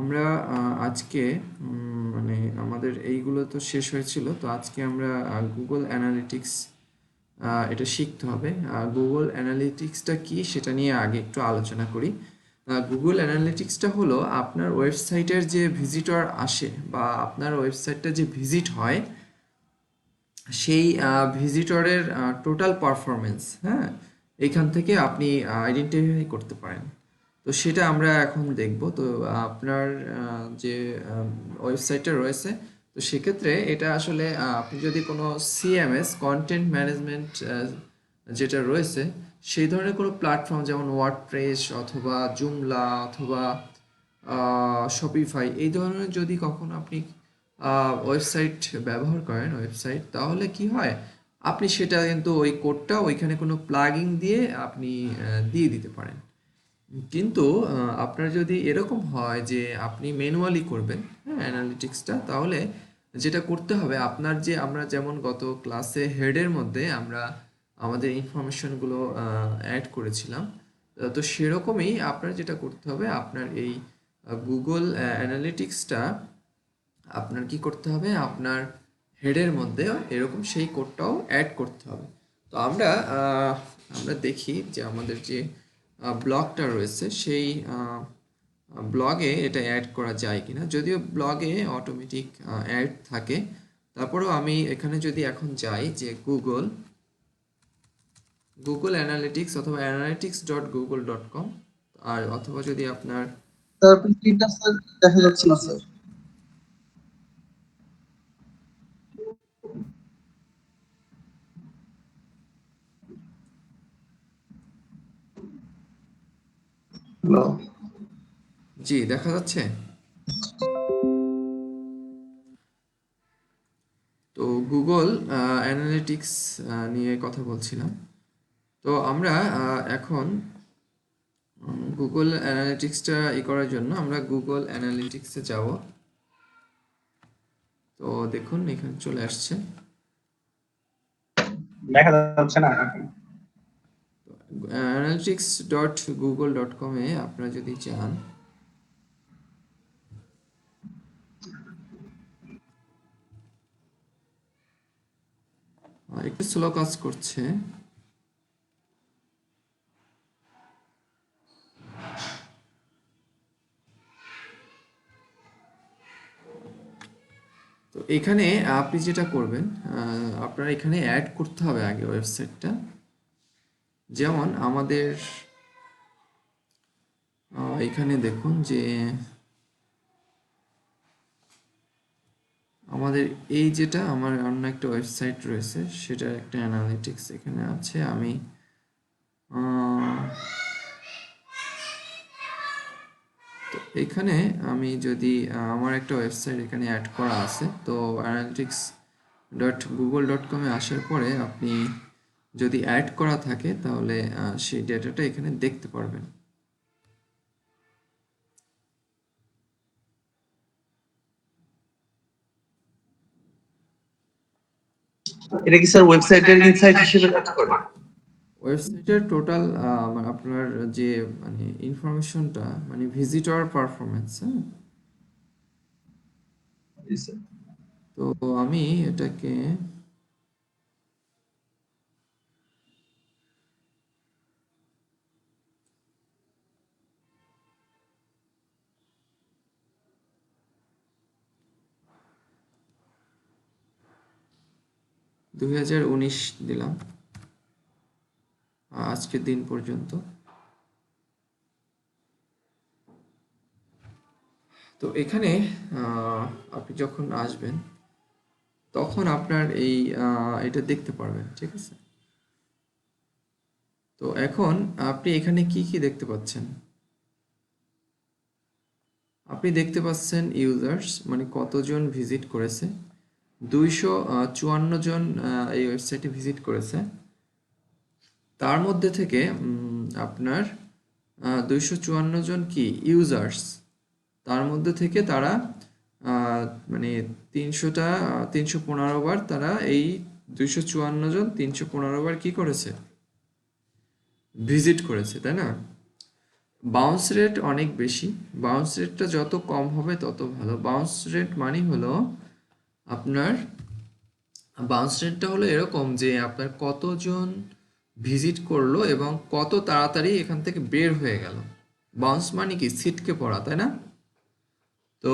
আমরা আজকে মানে আমাদের এইগুলো তো শেষ হয়েছিল, তো আজকে আমরা গুগল অ্যানালিটিক্স এটা শিখতে হবে। গুগল অ্যানালিটিক্সটা কি সেটা নিয়ে আগে একটু আলোচনা করি। গুগল অ্যানালিটিক্সটা হলো আপনার ওয়েবসাইটের যে ভিজিটর আসে বা আপনার ওয়েবসাইটটা যে ভিজিট হয় সেই ভিজিটরের টোটাল পারফরমেন্স, হ্যাঁ, এইখান থেকে আপনি আইডেন্টিফাই করতে পারেন। তো সেটা আমরা এখন দেখব। তো আপনার যে ওয়েবসাইটটা রয়েছে, তো সেক্ষেত্রে এটা আসলে আপনি যদি কোনো সিএমএস কন্টেন্ট ম্যানেজমেন্ট যেটা রয়েছে সেই ধরনের কোনো প্ল্যাটফর্ম যেমন ওয়ার্ডপ্রেস অথবা জুমলা অথবা শপিফাই এই ধরনের যদি কখনো আপনি ওয়েবসাইট ব্যবহার করেন ওয়েবসাইট, তাহলে কি হয়, আপনি সেটা কিন্তু ওই কোডটা ওইখানে কোনো প্লাগইন দিয়ে আপনি দিয়ে দিতে পারেন। কিন্তু আপনার যদি এরকম হয় যে আপনি ম্যানুয়ালি করবেন, হ্যাঁ, অ্যানালিটিক্সটা, তাহলে যেটা করতে হবে আপনার যে আমরা যেমন গত ক্লাসে হেডের মধ্যে আমরা আমাদের ইনফরমেশনগুলো অ্যাড করেছিলাম, তো সেরকমই আপনার যেটা করতে হবে আপনার এই গুগল অ্যানালিটিক্সটা আপনার কি করতে হবে, আপনার হেডের মধ্যে এরকম সেই কোডটাও অ্যাড করতে হবে। তো আমরা দেখি যে আমাদের যে ব্লগটা রয়েছে সেই ব্লগে এটা অ্যাড করা যায় কিনা। যদিও ব্লগে অটোমেটিক অ্যাড থাকে, তারপরেও আমি এখানে যদি এখন যাই যে গুগল অ্যানালিটিক্স অথবা analytics.google.com, আর অথবা যদি আপনার স্যার প্রিন্টটা স্যার দেখা যাচ্ছে না স্যার। হ্যালো। জি দেখা যাচ্ছে। তো গুগল অ্যানালিটিক্স নিয়ে কথা বলছিলাম। তো আমরা এখন গুগল অ্যানালিটিক্সটা করার জন্য আমরা গুগল অ্যানালিটিক্সে যাব। তো দেখুন এখানে চলে আসছে। দেখা যাচ্ছে না। analytics.google.com এ আপনারা যদি চান, একটু স্লো কাজ করছে। তো এখানে আপনি যেটা করবেন, আপনার এখানে অ্যাড করতে হবে আগে ওয়েবসাইটটা। যেমন আমাদের এখানে দেখুন যে আমাদের এই যেটা আমার অন্য একটা ওয়েবসাইট রয়েছে সেটার একটা অ্যানালিটিক্স এখানে আছে। আমি তো এখানে আমি যদি আমার একটা ওয়েবসাইট এখানে অ্যাড করা আছে, তো analytics.google.com-এ আসার পরে আপনি যদি অ্যাড করা থাকে তাহলে সেই ডেটাটা এখানে দেখতে পারবেন। এটা কি স্যার ওয়েবসাইটের ইনসাইট হিসেবে কাজ করে? ওয়েবসাইটের টোটাল মানে আপনার যে মানে ইনফরমেশনটা মানে ভিজিটর পারফরমেন্স, হ্যাঁ। জি স্যার। তো আমি এটাকে 2019 দিলাম আজকের দিন পর্যন্ত। তো এখানে আপনি যখন আসবেন তখন আপনার এটা দেখতে পারবেন, ঠিক আছে। তো এখন আপনি এখানে কি কি দেখতে পাচ্ছেন, আপনি দেখতে পাচ্ছেন ইউজার্স মানে কতজন ভিজিট করেছে। 254 জন এই ওয়েবসাইটে ভিজিট করেছে। তার মধ্যে থেকে আপনার 254 জন কি ইউজার্স, তার মধ্যে থেকে তারা মানে 315 বার তারা এই 254 জন 315 বার কি করেছে, ভিজিট করেছে, তাই না। বাউন্স রেট অনেক বেশি। বাউন্স রেটটা যত কম হবে তত ভালো। বাউন্স রেট মানে হলো আপনার, বাউন্স রেটটা হলো এরকম যে আপনার কতজন ভিজিট করলো এবং কত তাড়াতাড়ি এখান থেকে বের হয়ে গেল। বাউন্স মানে কি ছিটকে পড়া, তাই না? তো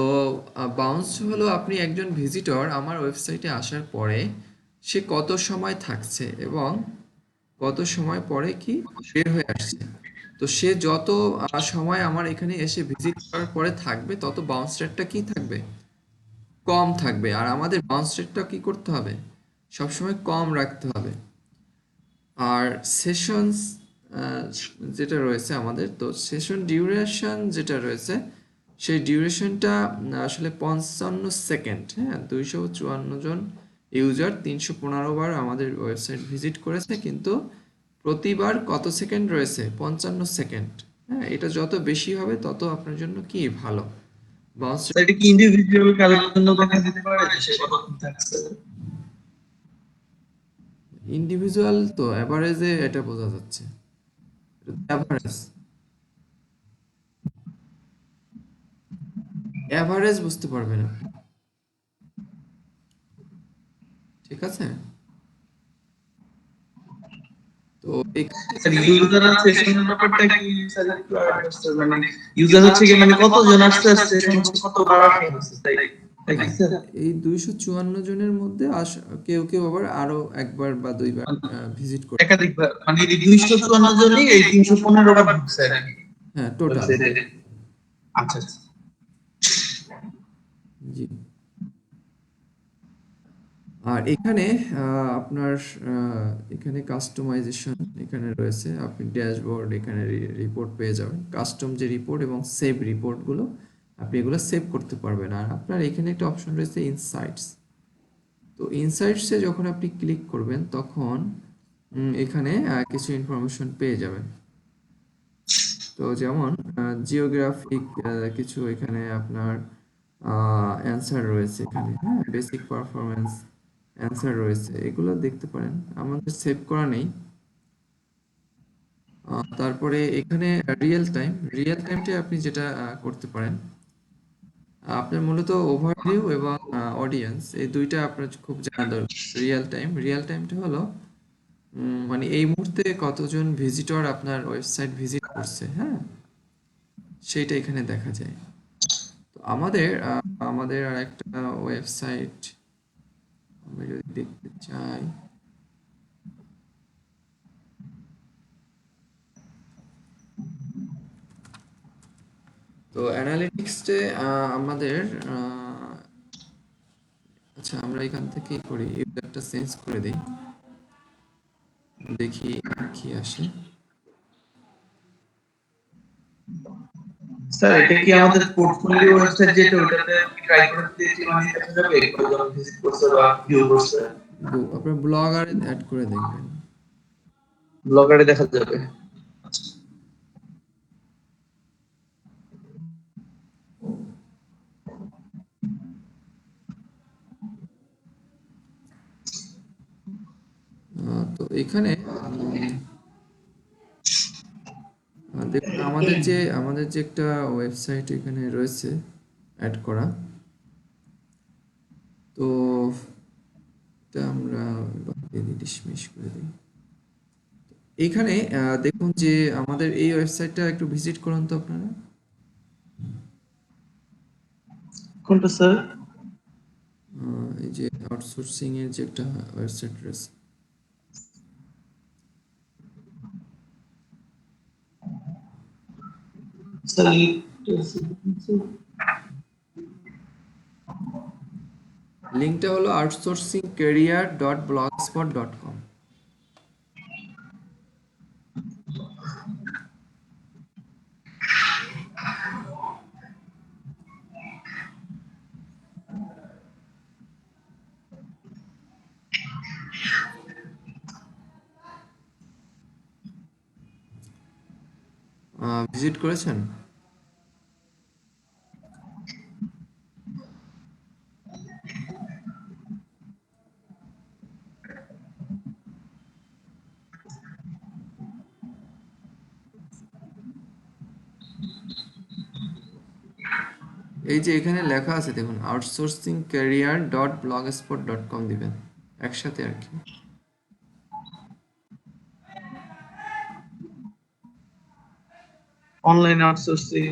বাউন্স হলো আপনি একজন ভিজিটর আমার ওয়েবসাইটে আসার পরে সে কত সময় থাকছে এবং কত সময় পরে কি বের হয়ে আসছে। তো সে যত সময় আমার এখানে এসে ভিজিট করার পরে থাকবে তত বাউন্স রেটটা কি থাকবে, কম থাকবে। আর আমাদের বাউন্স রেটটা কি করতে হবে, সবসময় কম রাখতে হবে। আর সেশনস যেটা রয়েছে আমাদের, তো সেশন ডিউরেশন যেটা রয়েছে সেই ডিউরেশনটা আসলে 55 সেকেন্ড। হ্যাঁ, 254 জন ইউজার 315 বার আমাদের ওয়েবসাইট ভিজিট করেছে, কিন্তু প্রতিবার কত সেকেন্ড রয়েছে, 55 সেকেন্ড। হ্যাঁ, এটা যত বেশি হবে তত আপনার জন্য কি ভালো বাউন্স। স্যার এটা কি ইন্ডিভিজুয়াল কারোর জন্য দেখা যেতে পারে যে সে কতক্ষণ থাকছে? ইন্ডিভিজুয়াল তো অ্যাভারেজে এটা বোঝা যাচ্ছে, অ্যাভারেজ, অ্যাভারেজ বুঝতে পারবেন আপনি। ঠিক আছে? তো এখানে স্যার ইউজার আর সেশনের ব্যাপারটা কি স্যার একটু আগে আসছে মানে ইউজার হচ্ছে কি মানে কতজন আসছে আর সেশন হচ্ছে কতবার আসা হচ্ছে তাই তাই কি স্যার? এই 254 জনের মধ্যে কেউ কেউ আবার আরো একবার বা দুইবার ভিজিট করে। একাধিকবার মানে এই 254 জনই এই 315 বার ঢুকছে আর কি হ্যাঁ, টোটাল। ওয়েবসাইটে। আচ্ছা আচ্ছা। জি। আর এখানে আপনার এখানে কাস্টমাইজেশন এখানে রয়েছে, আপনি ড্যাশবোর্ড এখানে রিপোর্ট পেয়ে যাবেন, কাস্টম যে রিপোর্ট এবং সেভ রিপোর্টগুলো আপনি এগুলো সেভ করতে পারবেন। আর আপনার এখানে একটা অপশন রয়েছে ইনসাইটস। তো ইনসাইটসে যখন আপনি ক্লিক করবেন তখন এখানে কিছু ইনফরমেশন পেয়ে যাবেন। তো যেমন জিওগ্রাফিক কিছু এখানে আপনার অ্যান্সার রয়েছে এখানে, হ্যাঁ, বেসিক পারফরমেন্স অ্যান্সার রয়েছে, এগুলো দেখতে পারেন। আমাদের সেভ করা নেই। তারপরে এখানে রিয়েল টাইমটা আপনি যেটা করতে পারেন, আপনার মূলত ওভারভিউ এবং অডিয়েন্স এই দুইটা আপনার খুব জানা দরকার। রিয়েল টাইমটা হলো মানে এই মুহূর্তে কতজন ভিজিটর আপনার ওয়েবসাইট ভিজিট করছে, হ্যাঁ, সেইটা এখানে দেখা যায়। তো আমাদের আর একটা ওয়েবসাইট আমরা যদি দেখতে চাই, তো অ্যানালিটিক্সে আমাদের আচ্ছা আমরা এখান থেকে করি, ইউজারটা চেঞ্জ করে দিই, দেখি কি আসে। স্যার এটা কি আমাদের পোর্টফোলিও ওয়েবসাইট যেটা ওটাতে ট্রাই করে দিয়েছি মানে দেখা যাবে কতজন ভিজিট করছে বা ভিউ করছে? আপনার ব্লগারে অ্যাড করে দেখবেন। ব্লগারে দেখা যাবে। তো এখানে দেখুন আমাদের যে একটা ওয়েবসাইট এখানে রয়েছে অ্যাড করা, তো এটা আমরা ডিসমিস করে দিই। এখানে দেখুন যে আমাদের এই ওয়েবসাইটটা একটু ভিজিট করুন তো আপনারা। কোনটা স্যার? এই যে আউটসোর্সিং এর যে একটা ওয়েবসাইট রয়েছে, স্যার লিঙ্কটা হলো outsourcingcareer.blogspot.com। ভিজিট করেছেন? এই যে এখানে লেখা আছে দেখুন, outsourcingcareer.blogspot.com দিবেন একসাথে আর কি। অনলাইন আউটসোর্সিং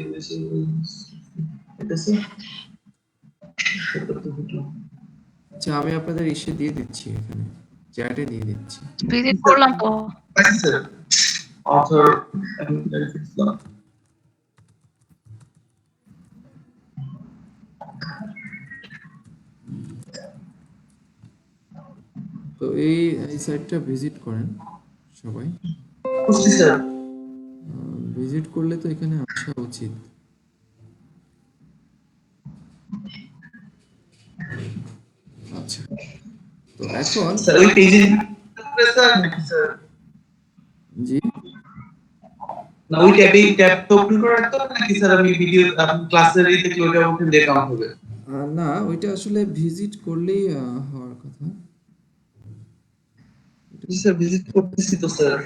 এটা স্যার, এটা তো বুঝলাম। আচ্ছা, আমি আপনাদের ইসে দিয়ে দিচ্ছি, এখানে চ্যাটে দিয়ে দিচ্ছি। ভিজিট করলাম তো। আচ্ছা স্যার, অথর বেনিফিটস না। তো এই এই সাইটটা ভিজিট করেন সবাই। বুঝছি স্যার। ভিজিট করলে তো এখানে আসা উচিত। আচ্ছা, তো এখন স্যার ওই পেজে স্যার নাকি স্যার, জি, না ওই ট্যাবটা ওপেন করে রাখতে হবে নাকি স্যার, আমি ভিডিও আপনি ক্লাসের এই দেখলে ওটা ওপেন দিয়ে কাউন্ট হবে? না ওইটা আসলে ভিজিট করলেই হওয়ার কথা। জি স্যার, ভিজিট করতেছি তো স্যার।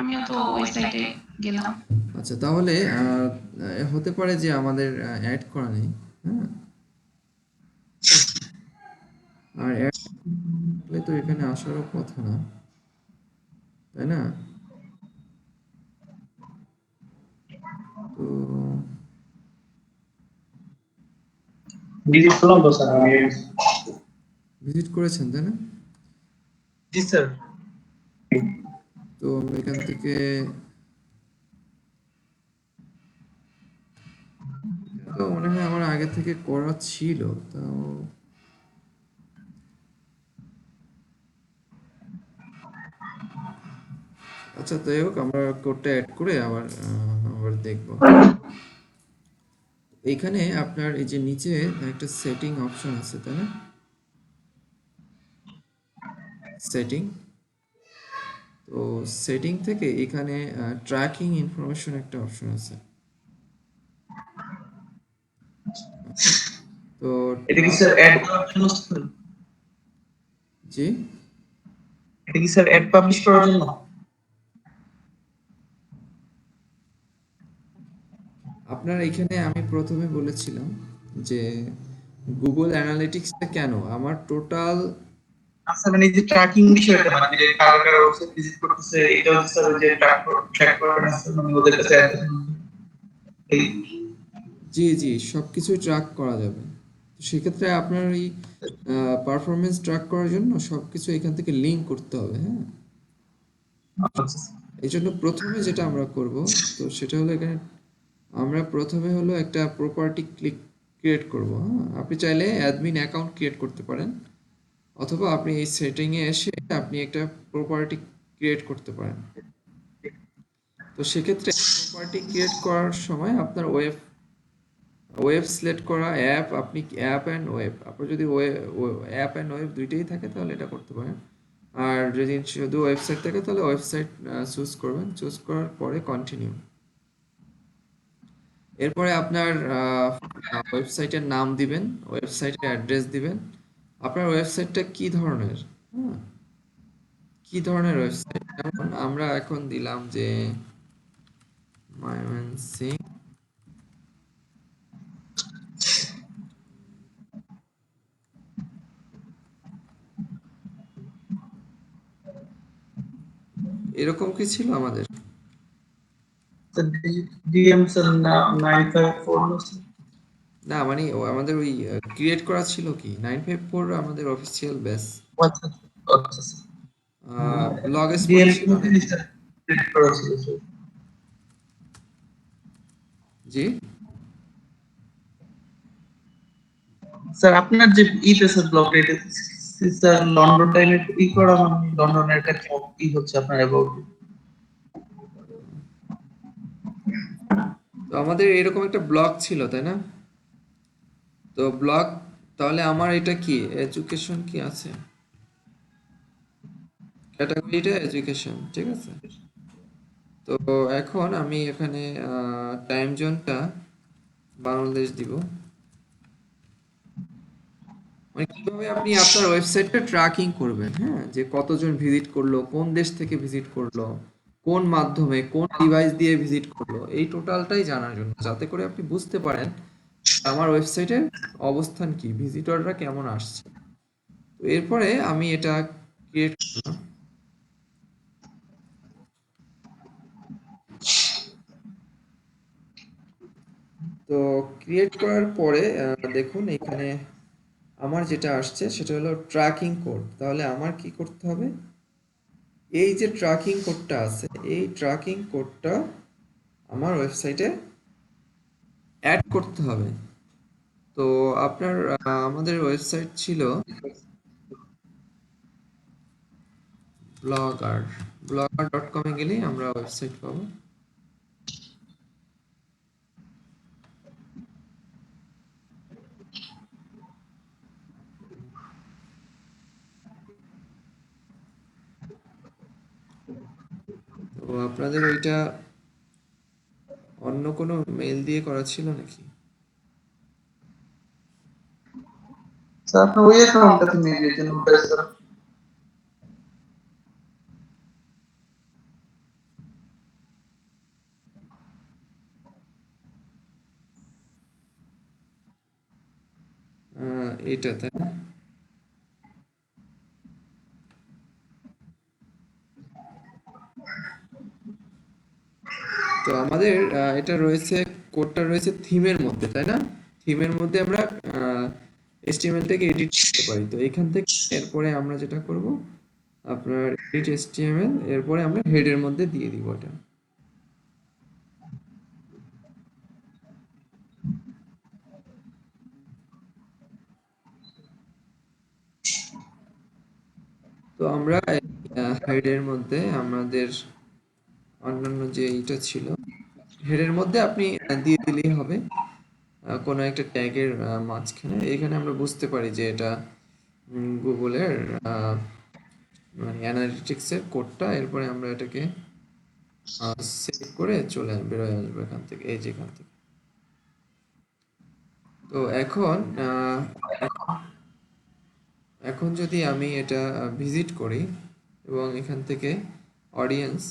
আমিও তো ওই সাইটে গেলাম। আচ্ছা, তাহলে হতে পারে যে আমাদের অ্যাড করা নেই, হ্যাঁ, আর অ্যাড করলে তো এখানে আসারও কথা না, তাই না? তো ভিজিট করলাম তো স্যার আমি। ভিজিট করেছেন তাই না? জি স্যার। তো আমরা এখান থেকে তো মনে হয় আমার আগে থেকে করা ছিল, তাও আচ্ছা যাই হোক, আমরা কোডটা অ্যাড করে আবার আবার দেখব। এইখানে আপনার এই যে নিচে একটা সেটিং অপশন আছে তাই না? সেটিং, তো সেটিং থেকে এখানে ট্র্যাকিং ইনফরমেশন একটা অপশন আছে। তো এটা কি স্যার অ্যাড করার জন্য স্যার? জি, এটা কি স্যার অ্যাড পাবলিশ করার জন্য? আপনার এখানে আমি প্রথমে বলেছিলাম যে গুগল অ্যানালিটিক্সটা কেন আমার টোটাল, আচ্ছা মানে এই যে ট্র্যাকিং বিষয়টা, মানে যে কারা কারা ওয়েবসাইট ভিজিট করতেছে, এটা হচ্ছে স্যার ওই যে ট্র্যাক করার আছে, মানে ওদের কাছে এই। জি জি, সব কিছুই ট্র্যাক করা যাবে। তো সেক্ষেত্রে আপনার এই পারফরমেন্স ট্র্যাক করার জন্য সব কিছু এখান থেকে লিঙ্ক করতে হবে, হ্যাঁ। আচ্ছা এই জন্য প্রথমে যেটা আমরা করব, তো সেটা হলো এখানে আমরা প্রথমে হলো একটা প্রপার্টি ক্রিয়েট করব, হ্যাঁ। আপনি চাইলে অ্যাডমিন অ্যাকাউন্ট ক্রিয়েট করতে পারেন, অথবা আপনি এই সেটিংয়ে এসে আপনি একটা প্রপার্টি ক্রিয়েট করতে পারেন। তো সেক্ষেত্রে প্রপার্টি ক্রিয়েট করার সময় আপনার ওয়েব সিলেক্ট করা, অ্যাপ, আপনি অ্যাপ অ্যান্ড ওয়েব, আপনার যদি অ্যাপ অ্যান্ড ওয়েব দুইটাই থাকে তাহলে এটা করতে পারেন। আর যদি শুধু ওয়েবসাইট থাকে তাহলে ওয়েবসাইট চুজ করবেন, চুজ করার পরে কন্টিনিউ। এরপরে আপনার ওয়েবসাইটের নাম দিবেন, ওয়েবসাইটের অ্যাড্রেস দিবেন, আপনার ওয়েবসাইটটা কি ধরনের, হ্যাঁ, কি ধরনের ওয়েবসাইট। যেমন আমরা এখন দিলাম যে ময়মনসিং, এরকম কি ছিল আমাদের? স্যার, ডিএম স্যার 954 না স্যার? না মানে আমাদের ওই ক্রিয়েট করা ছিল কি 954 আমাদের অফিসিয়াল বেস, আচ্ছা আচ্ছা স্যার। ব্লগ স্পট ডিএম ছিল কোন নাকি? জিনিসটা ক্রিয়েট করা ছিল স্যার? জি, স্যার আপনার যে ইতে স্যার ব্লগ রেটে স্যার লন্ডন টাইমে ই করা, মানে লন্ডনের একটা কি হচ্ছে আপনার অ্যাবাউট? তো আমাদের এরকম একটা ব্লগ ছিল তাই না? তো ব্লগ, তাহলে আমার এটা কি এডুকেশন কি আছে, ক্যাটাগরিটা এডুকেশন, ঠিক আছে। তো এখন আমি এখানে টাইম জোনটা বাংলাদেশ দিব। মানে কিভাবে আপনি আপনার ওয়েবসাইটটা ট্র্যাকিং করবেন, হ্যাঁ, যে কতজন ভিজিট করলো, কোন দেশ থেকে ভিজিট করলো, কোন মাধ্যমে কোন ডিভাইস দিয়ে ভিজিট করলো এই টোটালটাই জানার জন্য, যাতে করে আপনি বুঝতে পারেন আমার ওয়েবসাইটের অবস্থান কি, ভিজিটররা কেমন আসছে। তো এরপরে আমি এটা ক্রিয়েট করলাম। তো ক্রিয়েট করার পরে দেখুন এখানে আমার যেটা আসছে সেটা হলো ট্র্যাকিং কোড। তাহলে আমার কি করতে হবে, এই যে ট্র্যাকিং কোডটা আছে এই ট্র্যাকিং কোডটা আমার ওয়েবসাইটে অ্যাড করতে হবে। তো আপনার আমাদের ওয়েবসাইট ছিল blogger.com এ গেলেই আমরা ওয়েবসাইট পাবো। তো আপনাদের ওইটা অন্য কোনো মেল দিয়ে করা ছিল নাকি? স্যার আপনি ওই অ্যাকাউন্টটাতে নিয়ে গিয়েছেন ওটা স্যার। এইটা তাই না? তো আমাদের এটা রয়েছে, কোডটা রয়েছে থিমের মধ্যে তাই না? থিমের মধ্যে আমরা HTML থেকে এডিট করতে পারি। তো এখান থেকে এরপরে আমরা যেটা করব, আপনার এডিট HTML, এরপরে আমরা হেডের মধ্যে দিয়ে দিব এটা। তো আমরা হেডের মধ্যে আমাদের অন্যান্য যে এইটা ছিল, হেডের মধ্যে আপনি দিয়ে দিলেই হবে কোনো একটা ট্যাগের মাঝখানে। এখানে আমরা বুঝতে পারি যে এটা গুগলের মানে অ্যানালিটিক্সের কোডটা। এরপরে আমরা এটাকে সেভ করে বেরোয় আসবো এখান থেকে, এই যে এখান থেকে। তো এখন এখন যদি আমি এটা ভিজিট করি এবং এখান থেকে অডিয়েন্স,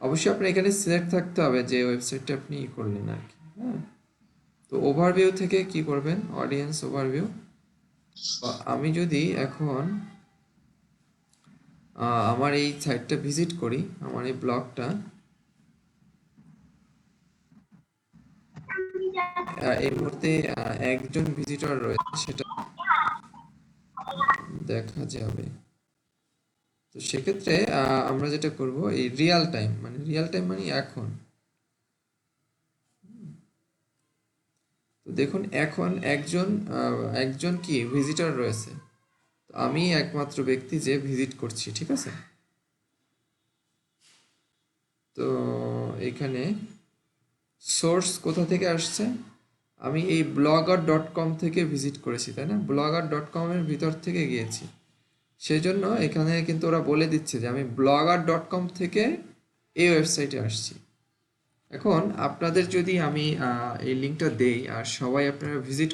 অবশ্যই আপনার এখানে সিলেক্ট থাকতে হবে যে ওয়েবসাইটটা আপনি করলেন আর কি। হ্যাঁ, তো ওভারভিউ থেকে কি করবেন, অডিয়েন্স ওভারভিউ। আমি যদি এখন আমার এই সাইটটা ভিজিট করি, আমার এই ব্লগটা, এই মুহূর্তে একজন ভিজিটর রয়েছে সেটা দেখা যাবে। তো সেক্ষেত্রে আমরা যেটা করব, এই রিয়েল টাইম মানে এখন। তো দেখুন এখন একজন কি ভিজিটর রয়েছে, তো আমি একমাত্র ব্যক্তি যে ভিজিট করছি, ঠিক আছে? তো এখানে সোর্স কোথা থেকে আসছে, আমি এই blogger.com থেকে ভিজিট করেছি তাই না, blogger.com এর ভিতর থেকে গিয়েছি। সেই জন্য এখানে কিন্তু ওরা বলে দিচ্ছে যে আমি blogger.com থেকে এই ওয়েবসাইটে আসছি। এখন আপনাদের যদি আমি এই লিঙ্কটা দেই আর সবাই আপনারা ভিজিট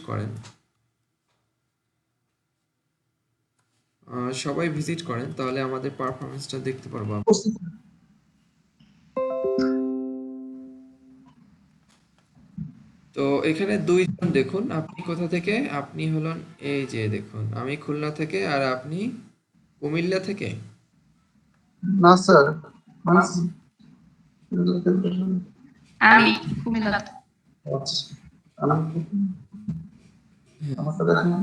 করেন, তাহলে আমাদের পারফরমেন্সটা দেখতে পারবো আমরা। তো এখানে দুইজন, দেখুন আপনি কোথা থেকে, আপনি হলেন এই যে দেখুন আমি খুলনা থেকে আর আপনি কুমিল্লা থেকে। না স্যার মানে আমি কুমিল্লা। আচ্ছা আমি আমারটা দেখেন।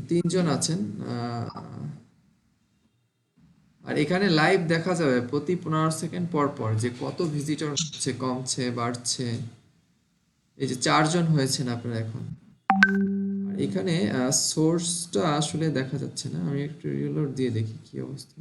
তিনজন আছেন। আর এখানে লাইভ দেখা যাবে প্রতি 15 সেকেন্ড পর পর যে কত ভিজিটর হচ্ছে, কমছে, বাড়ছে। এই যে 4জন হয়েছেন আপনারা এখন। আর এখানে সোর্সটা আসলে দেখা যাচ্ছে না, আমি একটু রিলোড দিয়ে দেখি কি অবস্থা।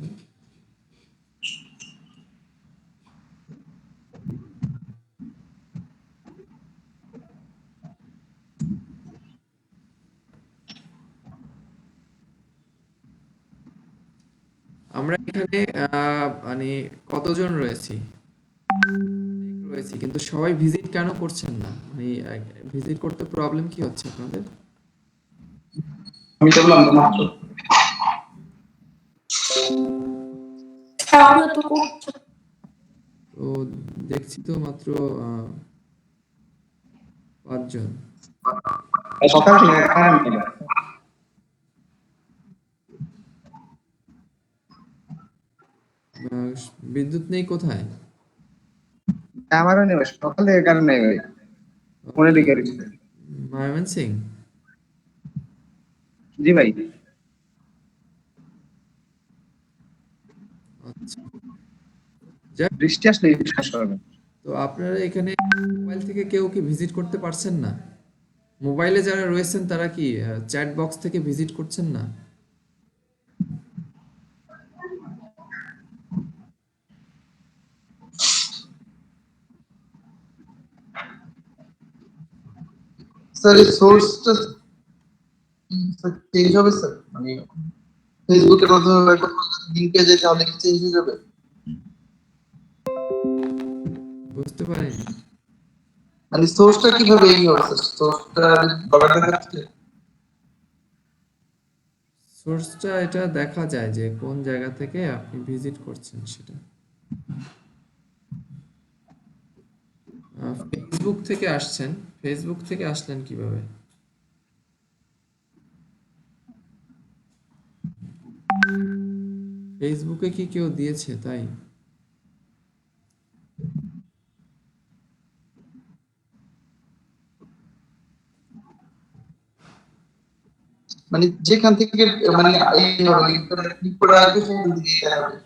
আমরা এখানে মানে কতজন রয়েছি কিন্তু সবাই ভিজিট কেন করছেন না, মানে ভিজিট করতে প্রবলেম কি হচ্ছে আপনাদের? আমি তো বললাম তো মাত্র তাহলে তো করছে। তো দেখছি তো মাত্র 5 জন। সকাল থেকে কারেন্ট নেই। আহ, বিদ্যুৎ নেই কোথায়? আমারও নেই, সকাল থেকে কারেন্ট নেই ভাই, ফোনে লিখে রেখেছে। ময়মনসিং। জি ভাই। আচ্ছা, যাক, বৃষ্টি আসলে এই সমস্যা হবে। তো আপনারা এখানে মোবাইল থেকে কেউ কি ভিজিট করতে পারছেন না? মোবাইলে যারা রয়েছেন তারা কি চ্যাট বক্স থেকে ভিজিট করছেন না? স্যার এই সোর্সটা চেঞ্জ হবে স্যার, মানে ফেসবুকের মাধ্যমে লিংকে যেতে তাহলে কি চেঞ্জ হয়ে যাবে? বুঝতে পারিনি। মানে সোর্সটা কিভাবে এই হবে স্যার? সোর্সটা বাবার দেখাচ্ছে। সোর্সটা এটা দেখা যায় যে কোন জায়গা থেকে আপনি ভিজিট করছেন সেটা। ফেসবুক থেকে আসছেন, ফেসবুক থেকে আসলেন কিভাবে? ফেসবুকে কি কেউ দিয়েছে তাই? মানে যেখান থেকে মানে এই হবে লিংকটা ক্লিক করে আসবে সেখান থেকে এটা হবে।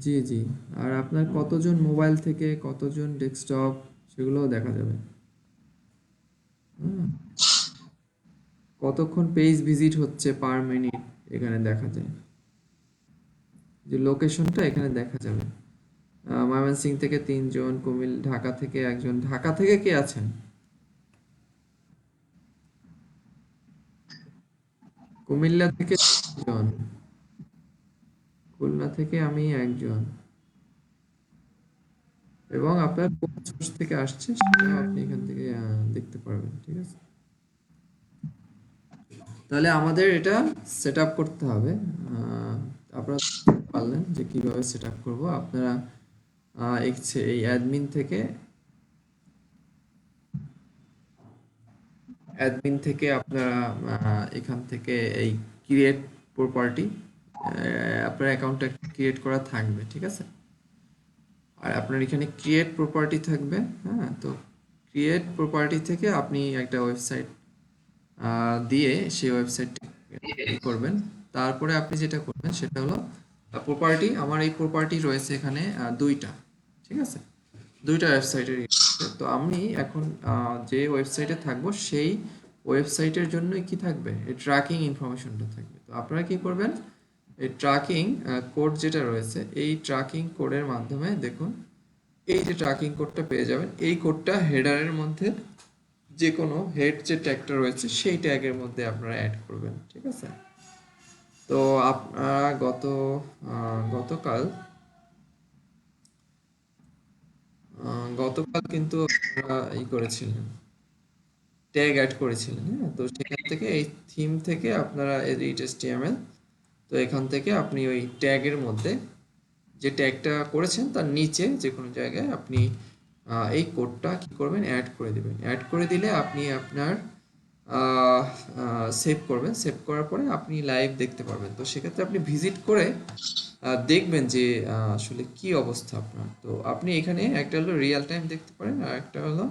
জি জি। আর আপনার কতজন মোবাইল থেকে কতজন ডেস্কটপ সেগুলোও দেখা যাবে। হুম, কতক্ষণ পেজ ভিজিট হচ্ছে পার মিনিট এখানে দেখা যায়। যে লোকেশনটা এখানে দেখা যাবে। ময়মনসিং থেকে 3 জন, ঢাকা থেকে 1 জন। ঢাকা থেকে কে আছেন? কুমিল্লা থেকে 3 জন, খুলনা থেকে আমি 1 জন। এবং আপনার কোন সোর্স থেকে আসছে সেটাও আপনি এখান থেকে দেখতে পারবেন, ঠিক আছে? তাহলে আমাদের এটা সেট আপ করতে হবে। আপনারা পারলেন যে কিভাবে সেট আপ করবো। আপনারা এই অ্যাডমিন থেকে আপনারা এখান থেকে এই ক্রিয়েট প্রপার্টি, আপনার অ্যাকাউন্টটা ক্রিয়েট করা থাকবে, ঠিক আছে? আর আপনার এখানে ক্রিয়েট প্রপার্টি থাকবে। হ্যাঁ, তো ক্রিয়েট প্রপার্টি থেকে আপনি একটা ওয়েবসাইট দিয়ে সেই ওয়েবসাইটটি করবেন। তারপরে আপনি যেটা করবেন সেটা হলো প্রপার্টি। আমার এই প্রপার্টি রয়েছে এখানে 2টা, ঠিক আছে? 2টা ওয়েবসাইটের। তো আমি এখন যে ওয়েবসাইটে থাকবো সেই ওয়েবসাইটের জন্য কি থাকবে, এই ট্র্যাকিং ইনফরমেশনটা থাকবে। তো আপনারা কি করবেন, এই ট্র্যাকিং কোড যেটা রয়েছে এই ট্র্যাকিং কোডের মাধ্যমে দেখুন, এই যে ট্র্যাকিং কোডটা পেয়ে যাবেন, এই কোডটা হেডারের মধ্যে যে কোনো হেড যে ট্যাগটা রয়েছে সেই ট্যাগের মধ্যে আপনারা অ্যাড করবেন, ঠিক আছে? তো আপনারা গতকাল গতকাল কিন্তু আপনারা করেছিলেন, ট্যাগ অ্যাড করেছিলেন। হ্যাঁ, তো সেখান থেকে এই থিম থেকে আপনারা এডিট HTML, তো এখান থেকে আপনি ওই ট্যাগের মধ্যে যে ট্যাগটা করেছেন তার নিচে যে কোনো জায়গায় আপনি এই কোডটা কি করবেন, অ্যাড করে দিবেন। অ্যাড করে দিলে আপনি আপনার সেভ করবেন। সেভ করার পরে আপনি লাইভ দেখতে পারবেন। তো সেক্ষেত্রে আপনি ভিজিট করে দেখবেন যে আসলে কি অবস্থা আপনার। তো আপনি এখানে একটা হলো রিয়েল টাইম দেখতে পারেন, আর একটা হলো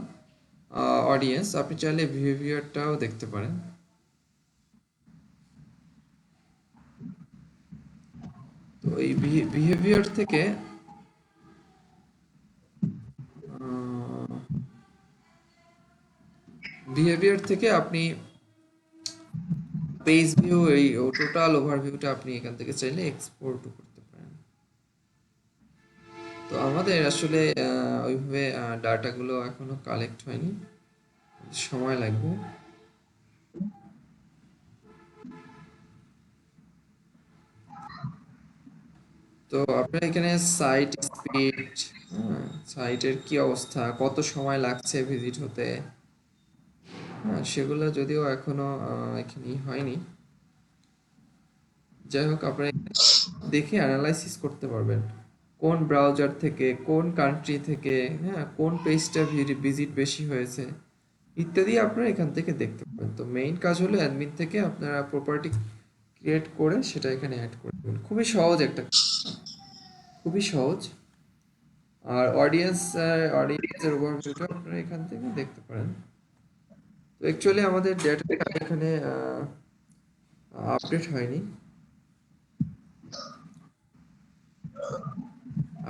অডিয়েন্স। আপনি চাইলে বিহেভিয়ারটাও দেখতে পারেন। তো এই বিহেভিয়ার থেকে আপনি পেজ ভিউ, এই টোটাল ওভারভিউটা আপনি এখান থেকে চাইলে এক্সপোর্টও করতে পারেন। তো আমাদের আসলে ওইভাবে ডাটাগুলো এখনো কালেক্ট হয়নি, সময় লাগবে। তো আপনার এখানে সাইট স্পিড, সাইটের কি অবস্থা, কত সময় লাগছে ভিজিট হতে, হ্যাঁ সেগুলো যদিও এখনো এখানে হয়নি। যাই হোক, আপনার দেখে অ্যানালাইসিস করতে পারবেন কোন ব্রাউজার থেকে, কোন কান্ট্রি থেকে, হ্যাঁ, কোন পেজটা ভিজিট বেশি হয়েছে ইত্যাদি আপনারা এখান থেকে দেখতে পাবেন। তো মেইন কাজ হলো অ্যাডমিন থেকে আপনারা প্রপার্টি ক্রিয়েট করে সেটা এখানে অ্যাড করে দেবেন। খুবই সহজ একটা, খুবই সহজ। আর অডিয়েন্সের ওভারভিউটা আপনারা এখান থেকে দেখতে পারেন। তো অ্যাকচুয়ালি আমাদের ডেটাটা এখানে আপডেট হয়নি।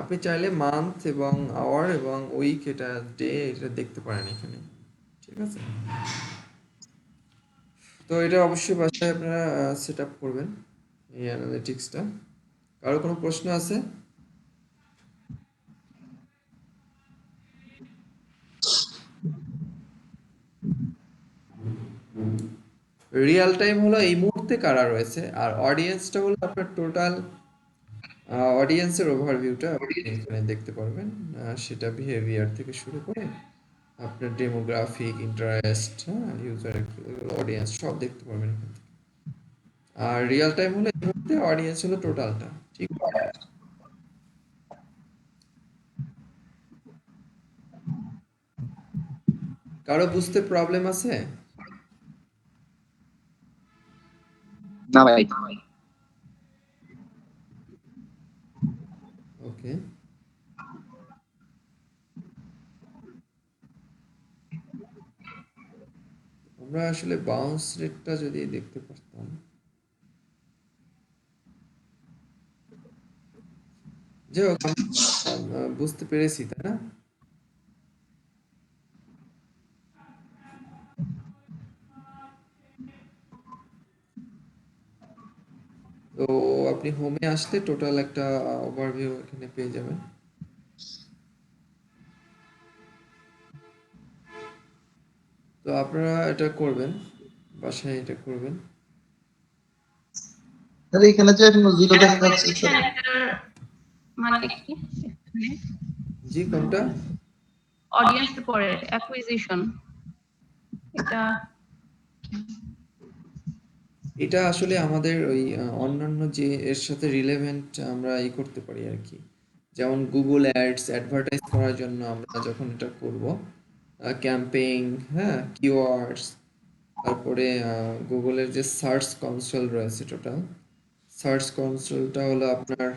আপনি চাইলে মান্থ এবং আওয়ার এবং উইক, এটা ডে, এটা দেখতে পারেন এখানে, ঠিক আছে? তো এটা অবশ্যই বাসায় আপনারা সেট আপ করবেন এই অ্যানালিটিক্সটা। কারো কোনো প্রশ্ন আছে? রিয়েল টাইম হলো এই মুহূর্তে কারা রয়েছে, আর অডিয়েন্সটা হলো আপনার টোটাল অডিয়েন্সের ওভারভিউটা আপনি এখানে দেখতে পারবেন। সেটা বিহেভিয়ার থেকে শুরু করে আপনার ডেমোগ্রাফিক, ইন্টারেস্ট, হ্যাঁ, ইউজার, অডিয়েন্স সব দেখতে পারবেন এখান থেকে। আর রিয়েল টাইম হলো এই মুহূর্তে, অডিয়েন্স হলো টোটালটা, ঠিক আছে? কারো বুঝতে প্রবলেম আছে? না ভাই। ওকে, আমরা আসলে বাউন্স রেটটা যদি দেখতে পারতাম। যাই হোক, আমরা বুঝতে পেরেছি, তাই না? তো আপনি হোমে আসলে টোটাল একটা ওভারভিউ এখানে পেয়ে যাবেন। তো আপনারা এটা করবেন, বাসায় এটা করবেন। তাহলে এখানে যে এখন জিরো দেখা যাচ্ছে স্যার, মানে কি জি, কোনটা? অডিয়েন্স পরে অ্যাকুইজিশন, এটা এটা আসলে আমাদের ওই অন্যান্য যে এর সাথে রিলেভেন্ট আমরা করতে পারি আর কি। যেমন গুগল অ্যাডস অ্যাডভার্টাইজ করার জন্য আমরা যখন এটা করব, ক্যাম্পেইন, হ্যাঁ, কিওয়ার্ডস, তারপরে গুগলের যে সার্চ কনসোল রয়েছে, টোটাল সার্চ কনসোলটা হলো আপনার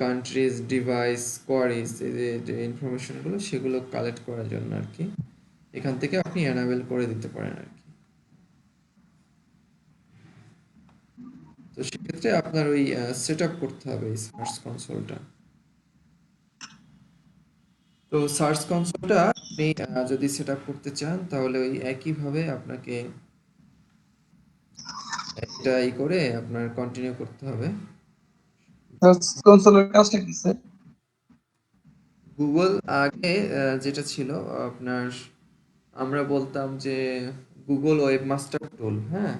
কান্ট্রিজ, ডিভাইস, কোয়ারিজ, এই যে ইনফরমেশনগুলো সেগুলো কালেক্ট করার জন্য আর কি। এখান থেকে আপনি এনাবেল করে দিতে পারেন আর কি। তো সেক্ষেত্রে আপনার ওই সেট আপ করতে হবে এই সার্চ কনসোলটা। তো সার্চ কনসোলটা আপনি যদি সেট আপ করতে চান তাহলে ওই একইভাবে আপনাকে এটা করে আপনার কন্টিনিউ করতে হবে। কনসোলের কাজটা কি স্যার? গুগল আগে যেটা ছিল আপনার, আমরা বলতাম যে গুগল ওয়েবমাস্টার টুল, হ্যাঁ।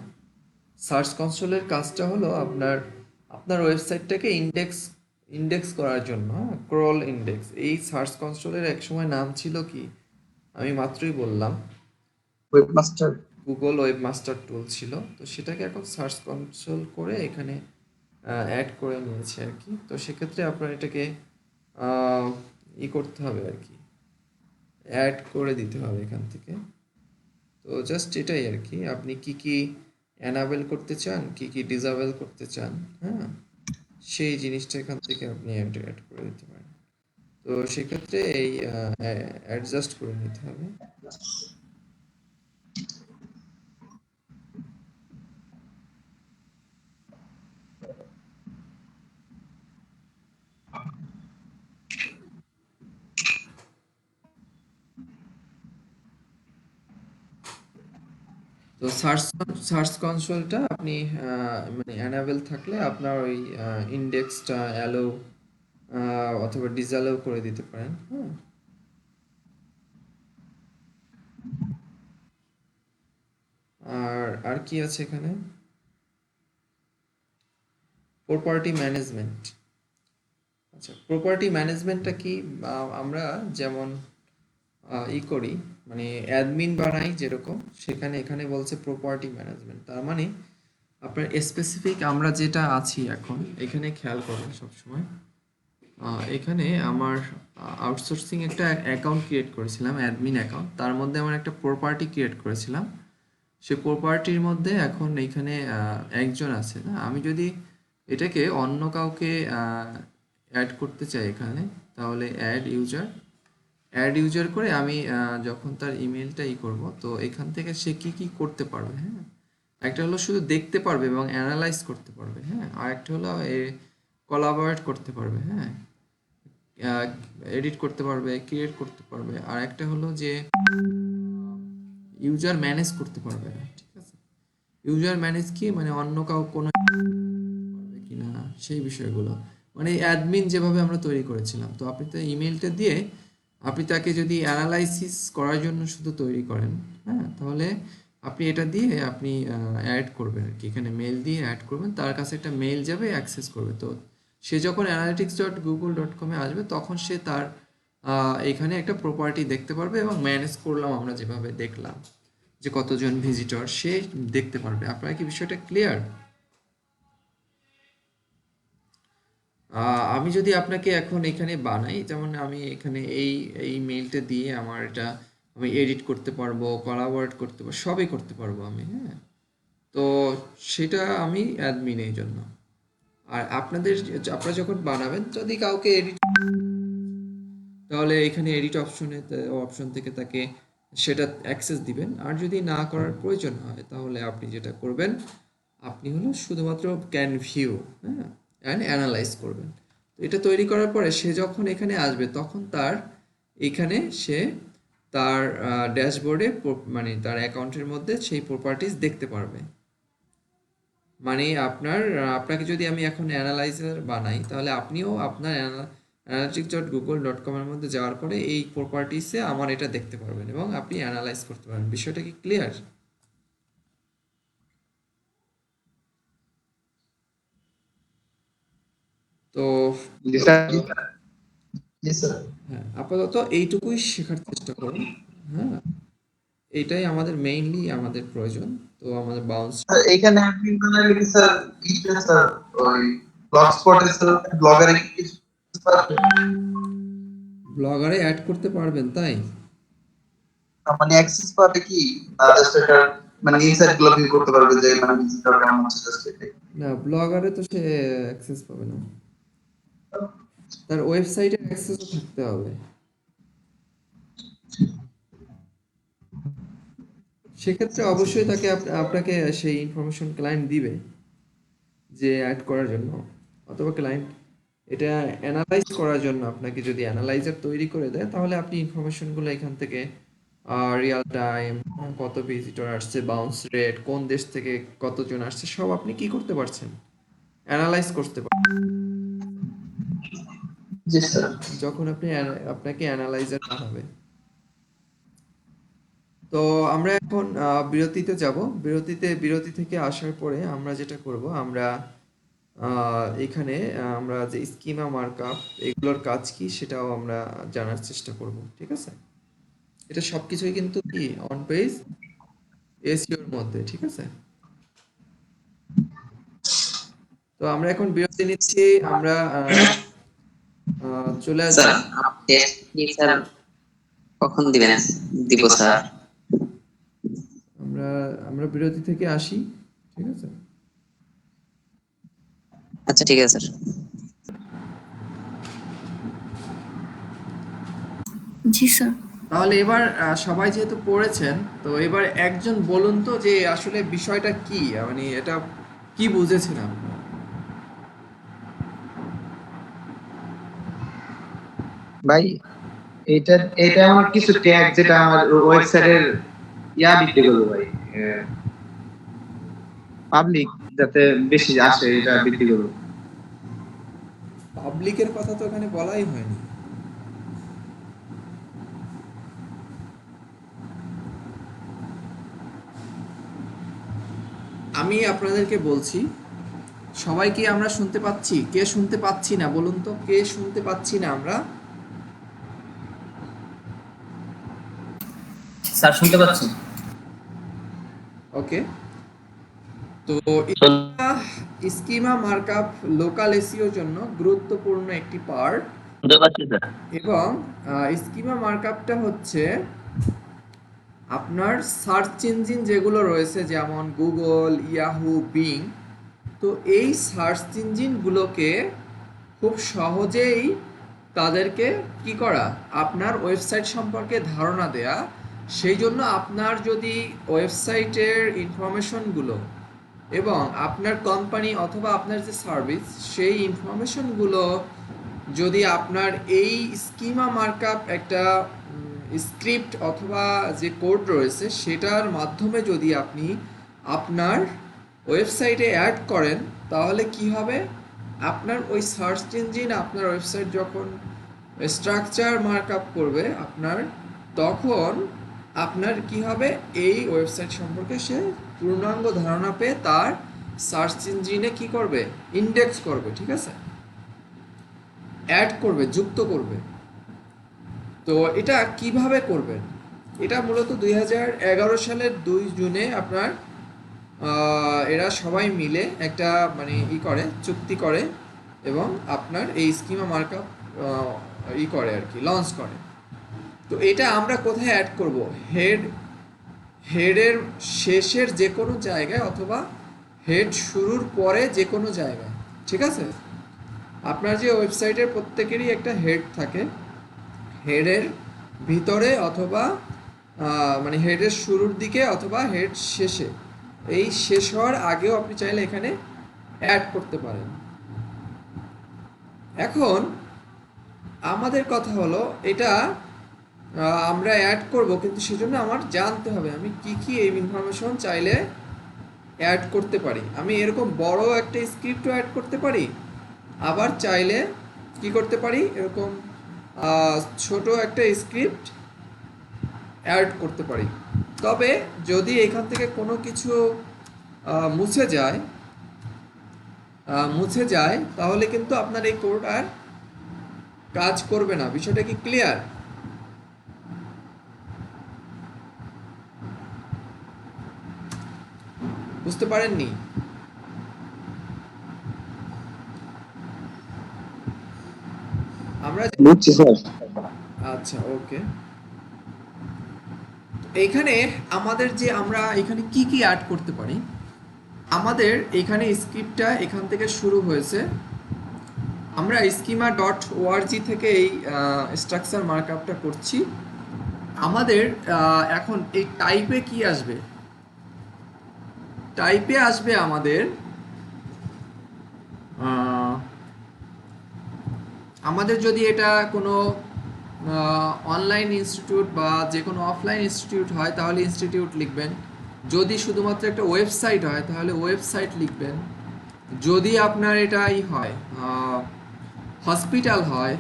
সার্চ কনসোলের কাজটা হলো আপনার আপনার ওয়েবসাইটটাকে ইন্ডেক্স করার জন্য, হ্যাঁ, ক্রল ইন্ডেক্স। এই সার্চ কনসোলের একসময় নাম ছিল কি, আমি মাত্রই বললাম, ওয়েবমাস্টার। গুগল ওয়েবমাস্টার টুল ছিল। তো সেটাকে এখন সার্চ কনসোল করে এখানে অ্যাড করে নিয়েছে আর কি। তো সেক্ষেত্রে আপনার এটাকে আহ, করতে হবে আর কি, অ্যাড করে দিতে হবে এখান থেকে। তো জাস্ট এটাই আর কি, আপনি কি কি এনাবেল করতে চান, কি কি ডিসেবল করতে চান, হ্যাঁ, সেই জিনিসটা এখান থেকে আপনি অ্যাড করে দিতে পারেন। তো সেক্ষেত্রে এই অ্যাডজাস্ট করে নিতে হবে। তো সার্চ কনসোলটা আপনি মানে অ্যানাবেল থাকলে আপনার ওই ইন্ডেক্সটা অ্যালো অথবা ডিসঅ্যালো করে দিতে পারেন, হ্যাঁ। আর কি আছে এখানে? Property management. আচ্ছা, প্রপার্টি ম্যানেজমেন্টটা কি? আমরা যেমন করি, মানে অ্যাডমিন বানাই যেরকম, সেখানে এখানে বলছে প্রপার্টি ম্যানেজমেন্ট। তার মানে আপনার স্পেসিফিক আমরা যেটা আছি এখন এখানে খেয়াল করবেন সবসময়। এখানে আমার আউটসোর্সিং একটা অ্যাকাউন্ট ক্রিয়েট করেছিলাম, অ্যাডমিন অ্যাকাউন্ট। তার মধ্যে আমার একটা প্রপার্টি ক্রিয়েট করেছিলাম। সে প্রপার্টির মধ্যে এখন এইখানে একজন আছে না, আমি যদি এটাকে অন্য কাউকে অ্যাড করতে চাই এখানে, তাহলে অ্যাড ইউজার করে আমি যখন তার ইমেলটা করব, তো এখান থেকে সে কি কি করতে পারবে, হ্যাঁ। একটা হলো শুধু দেখতে পারবে এবং অ্যানালাইজ করতে পারবে, হ্যাঁ। আর একটা হলো কোলাবরেট করতে পারবে, হ্যাঁ, এডিট করতে পারবে, ক্রিয়েট করতে পারবে। আর একটা হলো যে ইউজার ম্যানেজ করতে পারবে না, ঠিক আছে। ইউজার ম্যানেজ কি মানে অন্য কোনো পারবে কিনা সেই বিষয়গুলো, মানে অ্যাডমিন যেভাবে আমরা তৈরি করেছিলাম। তো আপনি তো ইমেলটা দিয়ে আপনি তাকে যদি অ্যানালাইসিস করার জন্য শুধু তৈরি করেন, হ্যাঁ, তাহলে আপনি এটা দিয়ে আপনি অ্যাড করবেন আর কি, এখানে মেল দিয়ে অ্যাড করবেন, তার কাছে একটা মেল যাবে, অ্যাক্সেস করবে। তো সে যখন analytics.google.com-এ আসবে তখন সে তার এখানে একটা প্রপার্টি দেখতে পারবে এবং ম্যানেজ করলাম আমরা যেভাবে দেখলাম যে কতজন ভিজিটর সে দেখতে পারবে। আপনার কি বিষয়টা ক্লিয়ার? আমি যদি আপনাকে এখন এখানে বানাই, যেমন আমি এখানে এই মেইলটা দিয়ে আমার এটা আমি এডিট করতে পারবো, কোলাবরেট করতে পারবো, সবই করতে পারবো আমি, হ্যাঁ। তো সেটা আমি অ্যাডমিন এই জন্য। আর আপনারা যখন বানাবেন, যদি কাউকে এডিট, তাহলে এখানে এডিট অপশন থেকে তাকে সেটা অ্যাক্সেস দিবেন। আর যদি না করার প্রয়োজন হয়, তাহলে আপনি যেটা করবেন, আপনি হলো শুধুমাত্র ক্যান ভিউ, হ্যাঁ, অ্যান্ড অ্যানালাইজ করবেন। তো এটা তৈরি করার পরে সে যখন এখানে আসবে, তখন এখানে সে তার ড্যাশবোর্ডে মানে তার অ্যাকাউন্টের মধ্যে সেই প্রপার্টিজ দেখতে পারবে। মানে আপনাকে যদি আমি এখন অ্যানালাইজার বানাই, তাহলে আপনিও আপনার analytics.google.com এর মধ্যে যাওয়ার পরে এই প্রপার্টিসে আমার এটা দেখতে পারবেন এবং আপনি অ্যানালাইজ করতে পারবেন। বিষয়টা কি ক্লিয়ার? তো জি স্যার। জি স্যার। হ্যাঁ, আপাতত এইটুকুই শেখার চেষ্টা করুন, হ্যাঁ। এইটাই আমাদের মেইনলি আমাদের প্রয়োজন। তো আমাদের বাউন্স এখানে আপনি বানালে কি স্যার ইটা স্যার ওই ব্লগস্পটে স্যার ব্লগারে কি কিছু পারবে? ব্লগারে অ্যাড করতে পারবেন, তাই? মানে অ্যাক্সেস পাবে কি না জাস্ট এটা মানে ইনসাইট গুলো ভিউ করতে পারবে যে মানে ভিজিটর কেমন হচ্ছে জাস্ট এটাই। না, ব্লগারে তো সে অ্যাক্সেস পাবে না, তার ওয়েবসাইটের অ্যাক্সেসও থাকতে হবে। সেক্ষেত্রে অবশ্যই তাকে আপনাকে সেই ইনফরমেশন ক্লায়েন্ট দিবে যে অ্যাড করার জন্য, অথবা ক্লায়েন্ট এটা অ্যানালাইজ করার জন্য আপনাকে যদি অ্যানালাইজার তৈরি করে দেয়, তাহলে আপনি ইনফরমেশনগুলো এখান থেকে রিয়েল টাইম, কত ভিজিটর আসছে, বাউন্স রেট, কোন দেশ থেকে কতজন আসছে, সব আপনি কি করতে পারছেন, অ্যানালাইজ করতে পারছেন জি স্যার। যখন আপনাকে অ্যানালাইজার বানাবে। তো আমরা এখন বিরতিতে যাব। বিরতি থেকে আসার পরে আমরা যেটা করব, আমরা এখানে আমরা যে স্কিমা মার্কআপ এগুলোর কাজ কি সেটাও আমরা জানার চেষ্টা করব, ঠিক আছে। এটা সবকিছুই কিন্তু কি অন পেজ এসইওর মধ্যে, ঠিক আছে। তো আমরা এখন বিরতি নিচ্ছি, আমরা চলে স্যার আসবো। টেস্ট কি স্যার কখন দিবেন? দিব স্যার। আমরা আমরা বিরতি থেকে আসি, ঠিক আছে। আচ্ছা ঠিক আছে স্যার। জি স্যার। তাহলে এবার সবাই যেহেতু পড়েছেন, তো এবার একজন বলুন তো যে আসলে বিষয়টা কি, মানে এটা কি বুঝেছেন আপনারা? ভাই এটা এটা আমার কিছু ট্যাগ যেটা আমার ওয়েবসাইটের বিক্রি করবো ভাই, পাবলিক যাতে বেশি আসে এটা বিক্রি করবো। পাবলিকের কথা তো এখানে বলাই হয়নি। আমি আপনাদেরকে বলছি, সবাই কি আমরা শুনতে পাচ্ছি? কে শুনতে পাচ্ছি না বলুন তো, কে শুনতে পাচ্ছি না আমরা? স্যার শুনতে পাচ্ছেন? ওকে। তো স্কিমা মার্কআপ লোকাল এসইওর জন্য গুরুত্বপূর্ণ একটি পার্ট। এবং স্কিমা মার্কআপটা হচ্ছে আপনার সার্চ ইঞ্জিন যেগুলো রয়েছে যেমন গুগল, ইয়াহু, বিং, তো এই সার্চ ইঞ্জিনগুলোকে খুব সহজেই তাদেরকে কি করা, আপনার ওয়েবসাইট সম্পর্কে ধারণা দেয়া। সেই জন্য আপনার যদি ওয়েবসাইটের ইনফরমেশনগুলো এবং আপনার কোম্পানি অথবা আপনার যে সার্ভিস সেই ইনফরমেশনগুলো যদি আপনার এই স্কিমা মার্কআপ একটা স্ক্রিপ্ট অথবা যে কোড রয়েছে সেটার মাধ্যমে যদি আপনি আপনার ওয়েবসাইটে অ্যাড করেন, তাহলে কি হবে, আপনার ওই সার্চ ইঞ্জিন আপনার ওয়েবসাইট যখন স্ট্রাকচার মার্কআপ করবে আপনার, তখন আপনার কি হবে, এই ওয়েবসাইট সম্পর্কে সে পূর্ণাঙ্গ ধারণা পেয়ে তার সার্চ ইঞ্জিনে কি করবে, ইন্ডেক্স করবে, ঠিক আছে, অ্যাড করবে, যুক্ত করবে। তো এটা কিভাবে করবেন, এটা মূলত 2011 সালের 2 জুনে আপনার এরা সবাই মিলে একটা মানে করে চুক্তি করে এবং আপনার এই স্কিমা মার্কআপ করে আর কি, লঞ্চ করে। তো এটা আমরা কোথায় অ্যাড করব, হেডের শেষের যে কোনো জায়গায় অথবা হেড শুরুর পরে যে কোনো জায়গায়, ঠিক আছে। আপনার যে ওয়েবসাইটের প্রত্যেকেরই একটা হেড থাকে, হেডের ভিতরে অথবা মানে হেডের শুরুর দিকে অথবা হেড শেষে, এই শেষ হওয়ার আগেও আপনি চাইলে এখানে অ্যাড করতে পারেন। এখন আমাদের কথা হলো এটা আমরা অ্যাড করব, কিন্তু সেজন্য আমার জানতে হবে আমি কি কি এই ইনফরমেশন চাইলে অ্যাড করতে পারি। আমি এরকম বড় একটা স্ক্রিপ্টও অ্যাড করতে পারি, আবার চাইলে কি করতে পারি, এরকম ছোট একটা স্ক্রিপ্ট অ্যাড করতে পারি। তবে যদি এখান থেকে কোনো কিছু মুছে যায় তাহলে কিন্তু আপনার এই কোড আর কাজ করবে না। বিষয়টা কি ক্লিয়ার? বুঝতে পারেননি? আমরা বুঝছি স্যার। আচ্ছা, ওকে। এখানে আমাদের যে আমরা এখানে কি কি অ্যাড করতে পারি, আমাদের এখানে স্ক্রিপ্টটা এখান থেকে শুরু হয়েছে, আমরা schema.org থেকে এই স্ট্রাকচার মার্কআপটা করছি। আমাদের এখন এই টাইপে কি আসবে, টাইপে আসবে আমাদের যদি এটা কোনো অনলাইন ইনস্টিটিউট বা যে কোনো অফলাইন ইনস্টিটিউট হয় তাহলে ইনস্টিটিউট লিখবেন, যদি শুধুমাত্র একটা ওয়েবসাইট হয় তাহলে ওয়েবসাইট লিখবেন, যদি আপনার এটাই হয় হসপিটাল হয়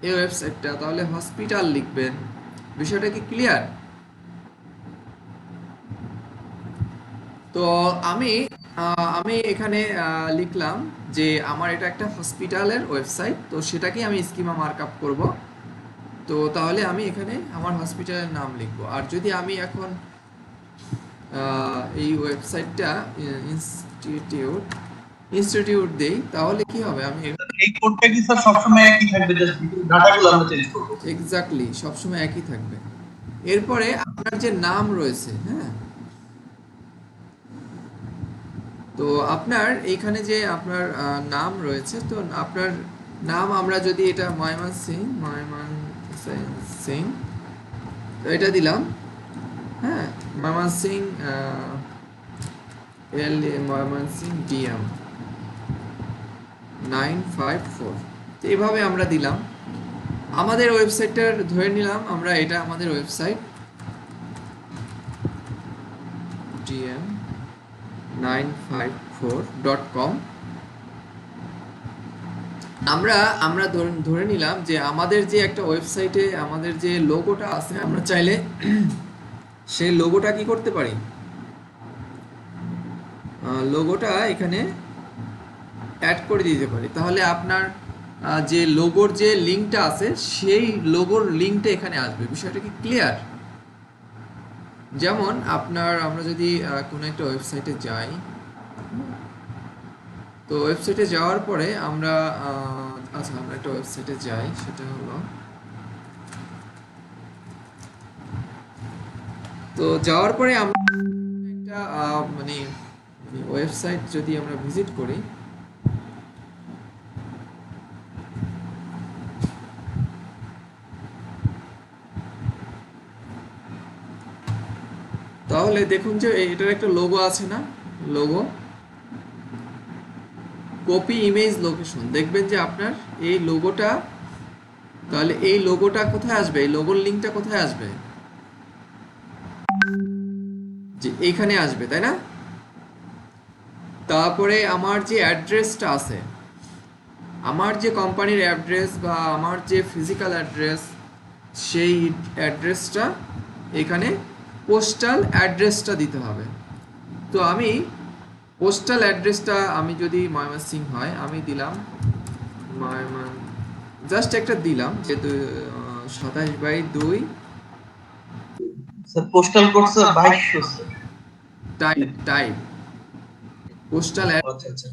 এই ওয়েবসাইটটা তাহলে হসপিটাল লিখবেন। বিষয়টা কি ক্লিয়ার? তো আমি এখানে লিখলাম যে আমার এটা একটা হসপিটালের ওয়েবসাইট, তো সেটাকেই আমি স্কিমা মার্কআপ করব। তো তাহলে আমি এখানে আমার হসপিটালের নাম লিখব। আর যদি আমি এখন এই ওয়েবসাইটটা ইনস্টিটিউট দেই তাহলে কি হবে, আমি এই কোডটা কি স্যার সবসময় একই থাকবে, জাস্ট ডাটাগুলো আমরা চেঞ্জ করব? এক্স্যাক্টলি সবসময় একই থাকবে। এরপরে আপনার যে নাম রয়েছে, হ্যাঁ, তো আপনার এইখানে যে আপনার নাম রয়েছে, তো আপনার নাম আমরা যদি এটা ময়মনসিং তো এটা দিলাম, হ্যাঁ, ময়মনসিং ময়মনসিং ডিএম 954, তো এভাবে আমরা দিলাম। আমাদের ওয়েবসাইটটার ধরে নিলাম আমরা এটা আমাদের ওয়েবসাইট dm954.com। আমরা ধরে নিলাম যে আমাদের যে একটা ওয়েবসাইটে আমাদের যে লোগোটা আছে, আমরা চাইলে সেই লোগোটা কি করতে পারি, লোগোটা এখানে অ্যাড করে দিতে পারি। তাহলে আপনার যে লোগোর যে লিঙ্কটা আছে সেই লোগোর লিঙ্কটা এখানে আসবে। বিষয়টা কি ক্লিয়ার? যেমন আমরা যদি কোনো একটা ওয়েবসাইটে যাই, তো ওয়েবসাইটে যাওয়ার পরে আমরা একটা ওয়েবসাইটে যাই, সেটা হলো, তো যাওয়ার পরে আমরা একটা মানে ওয়েবসাইট যদি আমরা ভিজিট করি, তাহলে দেখুন যে এটার একটা লোগো আছে না, লোগো, কপি ইমেজ লোকেশন, দেখবেন যে আপনার এই লোগোটা, তাহলে এই লোগোটা কোথায় আসবে, এই লোগোর লিঙ্কটা কোথায় আসবে, যে এইখানে আসবে, তাই না? তারপরে আমার যে অ্যাড্রেসটা আছে, আমার যে কোম্পানির অ্যাড্রেস বা আমার যে ফিজিক্যাল অ্যাড্রেস, সেই অ্যাড্রেসটা এখানে পোস্টাল অ্যাড্রেসটা দিতে হবে। তো আমি পোস্টাল অ্যাড্রেসটা, আমি যদি ময়মনসিংহ হয়, আমি দিলাম জাস্ট একটা দিলাম যে 27/2 sir postal code sir 2200 sir. Type postal আচ্ছা আচ্ছা।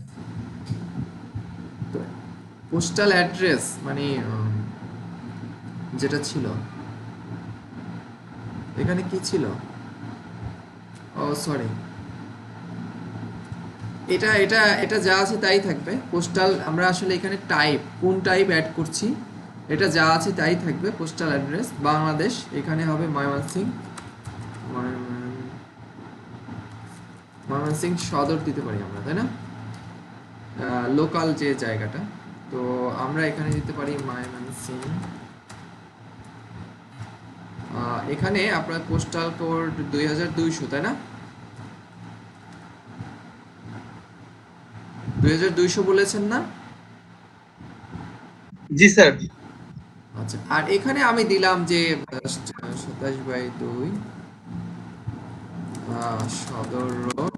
পোস্টাল অ্যাড্রেস মানে যেটা ছিল এখানে কি ছিল, ও সরি, এটা এটা এটা যা আছে তাই থাকবে। পোস্টাল আমরা আসলে এখানে টাইপ, কোন টাইপ অ্যাড করছি, এটা যা আছে তাই থাকবে। পোস্টাল অ্যাড্রেস বাংলাদেশ, এখানে হবে ময়মনসিংহ, ময়মনসিংহ সদর দিতে পারি আমরা, তাই না, লোকাল যে জায়গাটা। তো আমরা এখানে দিতে পারি ময়মনসিংহ। এখানে আপনার পোস্টাল কোড 2200, তাই না, 2200 বলেছেন না? জি স্যার। আচ্ছা, আর এখানে আমি দিলাম যে 27/2 সদর রোড,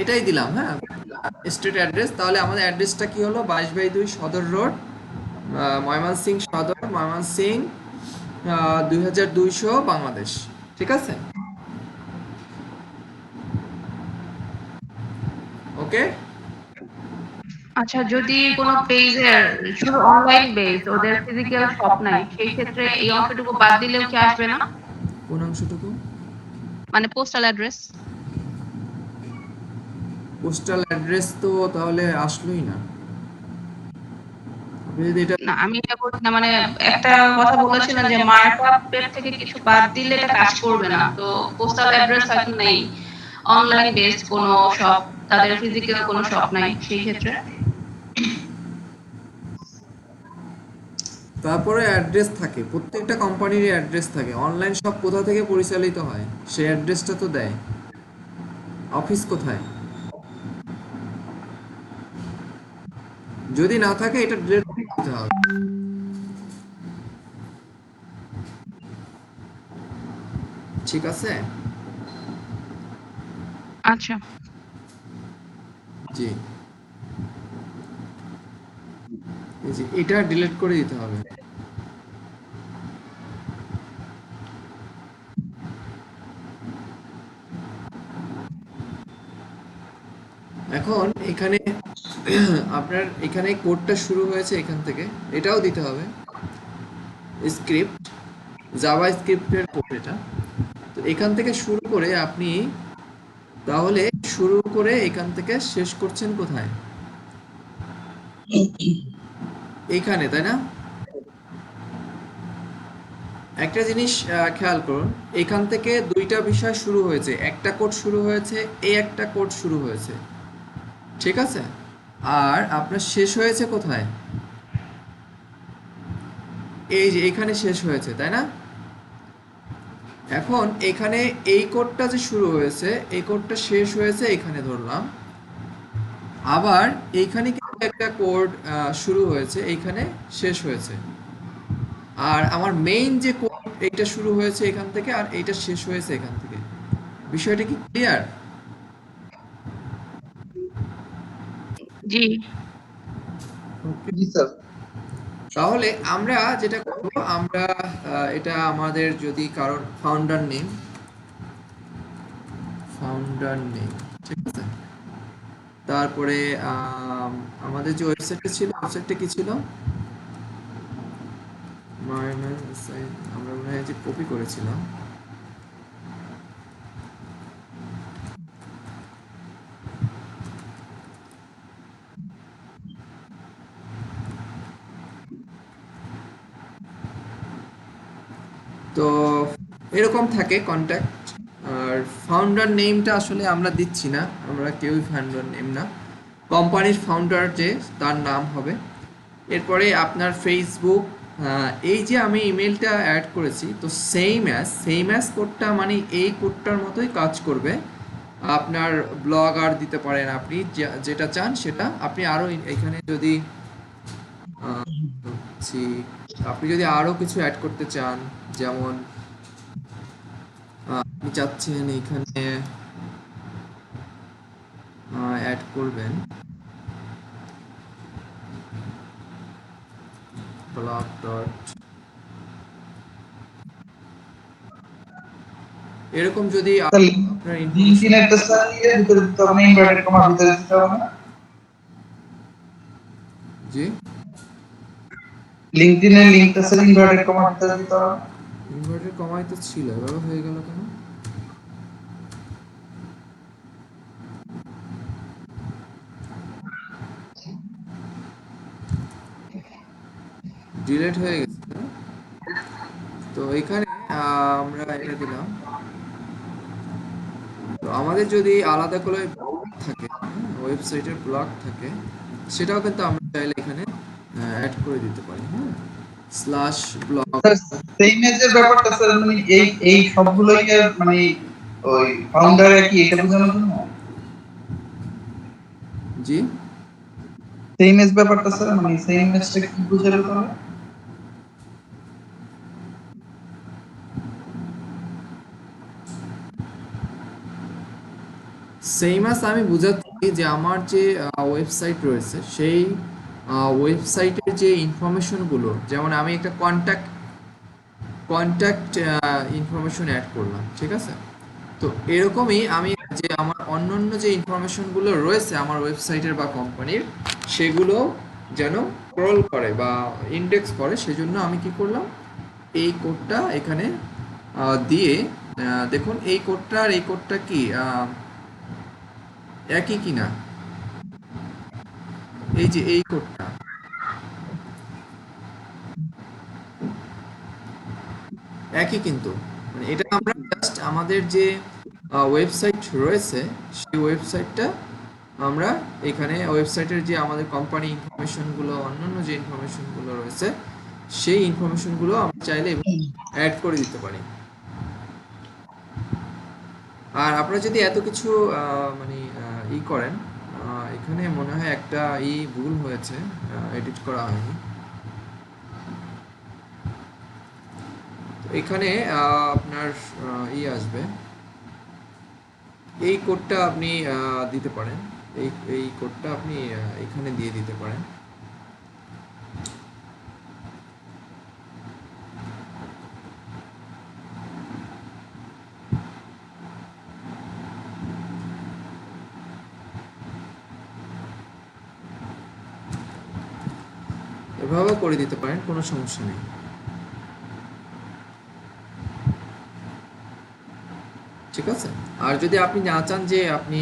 এটাই দিলাম, হ্যাঁ, স্ট্রিট অ্যাড্রেস। তাহলে আমাদের অ্যাড্রেসটা কি হলো, 22/2 সদর রোড, ময়মনসিংহ সদর, ময়মনসিংহ 2200 বাংলাদেশ। ঠিক আছে, ওকে। আচ্ছা, যদি কোনো পেজের শুধু অনলাইন বেসড, ওদের ফিজিক্যাল শপ নাই, সেই ক্ষেত্রে এই অংশটুকু বাদ দিলেও কি আসবে না? কোন অংশটুকু? মানে পোস্টাল অ্যাড্রেস। পোস্টাল অ্যাড্রেস তো তাহলে আসলোই না। আপনি যদি এটা, না, আমি এটা বলছি না, মানে একটা কথা বলেছিলেন যে মার্কআপ এর থেকে কিছু বাদ দিলে এটা কাজ করবে না। তো পোস্টাল অ্যাড্রেস হয়তো নেই, অনলাইন বেসড কোনো শপ, তাদের ফিজিক্যাল কোনো শপ নাই, সেই ক্ষেত্রে তারপরে অ্যাড্রেস থাকে, প্রত্যেকটা কোম্পানির অ্যাড্রেস থাকে। অনলাইন শপ কোথা থেকে পরিচালিত হয়, সেই অ্যাড্রেসটা তো দেয়। অফিস কোথায়, যদি না থাকে এটা ডিলিট করতে হবে। ঠিক আছে, আচ্ছা। জি, এই যে এটা ডিলিট করে দিতে হবে। এখন এখানে আপনার এখানে কোডটা শুরু হয়েছে এখান থেকে, এটাও দিতে হবে। স্ক্রিপ্ট, জাভা স্ক্রিপ্টের কোড এটা। তো এখান থেকে শুরু করে আপনি, তাহলে শুরু করে এখান থেকে শেষ করছেন কোথায়, এইখানে, তাই না? একটা জিনিস খেয়াল করুন, এখান থেকে দুইটা বিষয় শুরু হয়েছে, একটা কোড শুরু হয়েছে, এই একটা কোড শুরু হয়েছে, ঠিক আছে? আর আপনার শেষ হয়েছে কোথায়, এই যে এখানে শেষ হয়েছে, তাই না? এখন এখানে এই কোডটা যে শুরু হয়েছে, এই কোডটা শেষ হয়েছে এখানে ধরলাম, আবার এইখানে কিন্তু একটা কোড শুরু হয়েছে, এইখানে শেষ হয়েছে। আর আমার মেইন যে কোড, এইটা শুরু হয়েছে এখান থেকে, আর এইটা শেষ হয়েছে এখান থেকে। বিষয়টা কি ক্লিয়ার? জি। জি স্যার। তাহলে আমরা যেটা করব, আমরা এটা আমাদের যদি কারণ ফাউন্ডার নেম, ঠিক আছে। তারপরে আমাদের যে ওয়েবসাইটটা ছিল, ওয়েবসাইটটা কি ছিল? আমরা মনে হয় যে কপি করেছিলাম। তো এরকম থাকে কন্ট্যাক্ট। আর ফাউন্ডার নেমটা আসলে আমরা দিচ্ছি না, আমরা কেউই ফাউন্ডার নেম না, কোম্পানির ফাউন্ডার যে তার নাম হবে। এরপরে আপনার ফেসবুক, এই যে আমি ইমেলটা অ্যাড করেছি, তো সেম অ্যাজ কোডটা মানে এই কোডটার মতোই কাজ করবে। আপনার ব্লগ আর দিতে পারেন, আপনি যেটা চান সেটা। আপনি আরো এখানে যদি আহ, আপনি যদি আরো কিছু অ্যাড করতে চান, যেমন আপনি চাচ্ছেন এখানে অ্যাড করবেন ব্লগ ডট, এরকম যদি তাহলে আপনার লিঙ্কডইন একটা স্যার ভিতরে দিতে হবে না, ইনভার্টেড কমার ভিতরে দিতে হবে না? জি লিঙ্কডইনের লিংকটা স্যার ইনভার্টেড কমার ভিতরে দিতে হবে না? ইনভার্টার কমাই তো ছিল, এভাবে হয়ে গেল কেন? ডিলেট হয়ে গেছে না? তো এখানে আমরা এটা দিলাম। তো আমাদের যদি আলাদা করে থাকে, ওয়েবসাইটের ব্লগ থাকে, সেটাও কিন্তু আমরা চাইলে এখানে অ্যাড করে দিতে পারি। হ্যাঁ, স্ল্যাশ ব্লগ। স্যার সেই মেজের ব্যাপারটা স্যার মানে এই সবগুলোই কি আর মানে ওই ফাউন্ডার কি এটা বোঝানোর জন্য? জি, সেই মেজ ব্যাপারটা স্যার মানে সেই মেজটা কি বোঝালো তাহলে? সেম আস আমি বুঝাচ্ছি যে আমার যে ওয়েবসাইট রয়েছে, সেই ওয়েবসাইটের যে ইনফরমেশনগুলো, যেমন আমি একটা কন্ট্যাক্ট ইনফরমেশন অ্যাড করলাম, ঠিক আছে। তো এরকমই আমি যে আমার অন্যান্য যে ইনফরমেশনগুলো রয়েছে আমার ওয়েবসাইটের বা কোম্পানির, সেগুলো যেন ক্রল করে বা ইন্ডেক্স করে, সেজন্য আমি কি করলাম, এই কোডটা এখানে দিয়ে দেখুন এই কোডটা আর এই কোডটা কি একই কিনা। এই যে এই কোডটা একই, কিন্তু মানে এটা আমরা জাস্ট আমাদের যে ওয়েবসাইট রয়েছে, সেই ওয়েবসাইটটা আমরা এখানে ওয়েবসাইটের যে আমাদের কোম্পানি ইনফরমেশনগুলো, অন্যান্য যে ইনফরমেশনগুলো রয়েছে, সেই ইনফরমেশনগুলো আমরা চাইলে অ্যাড করে দিতে পারি। আর আপনারা যদি এত কিছু মানে ই করেন, এখানে মনে হয় একটা ভুল হয়েছে, এডিট করা হয়নি। তো এখানে আপনার আসবে, এই কোডটা আপনি দিতে পারেন, এই কোডটা আপনি এখানে দিয়ে দিতে পারেন। এভাবেও করে দিতে পারেন, কোনো সমস্যা নেই। ঠিক আছে। আর যদি আপনি না চান যে আপনি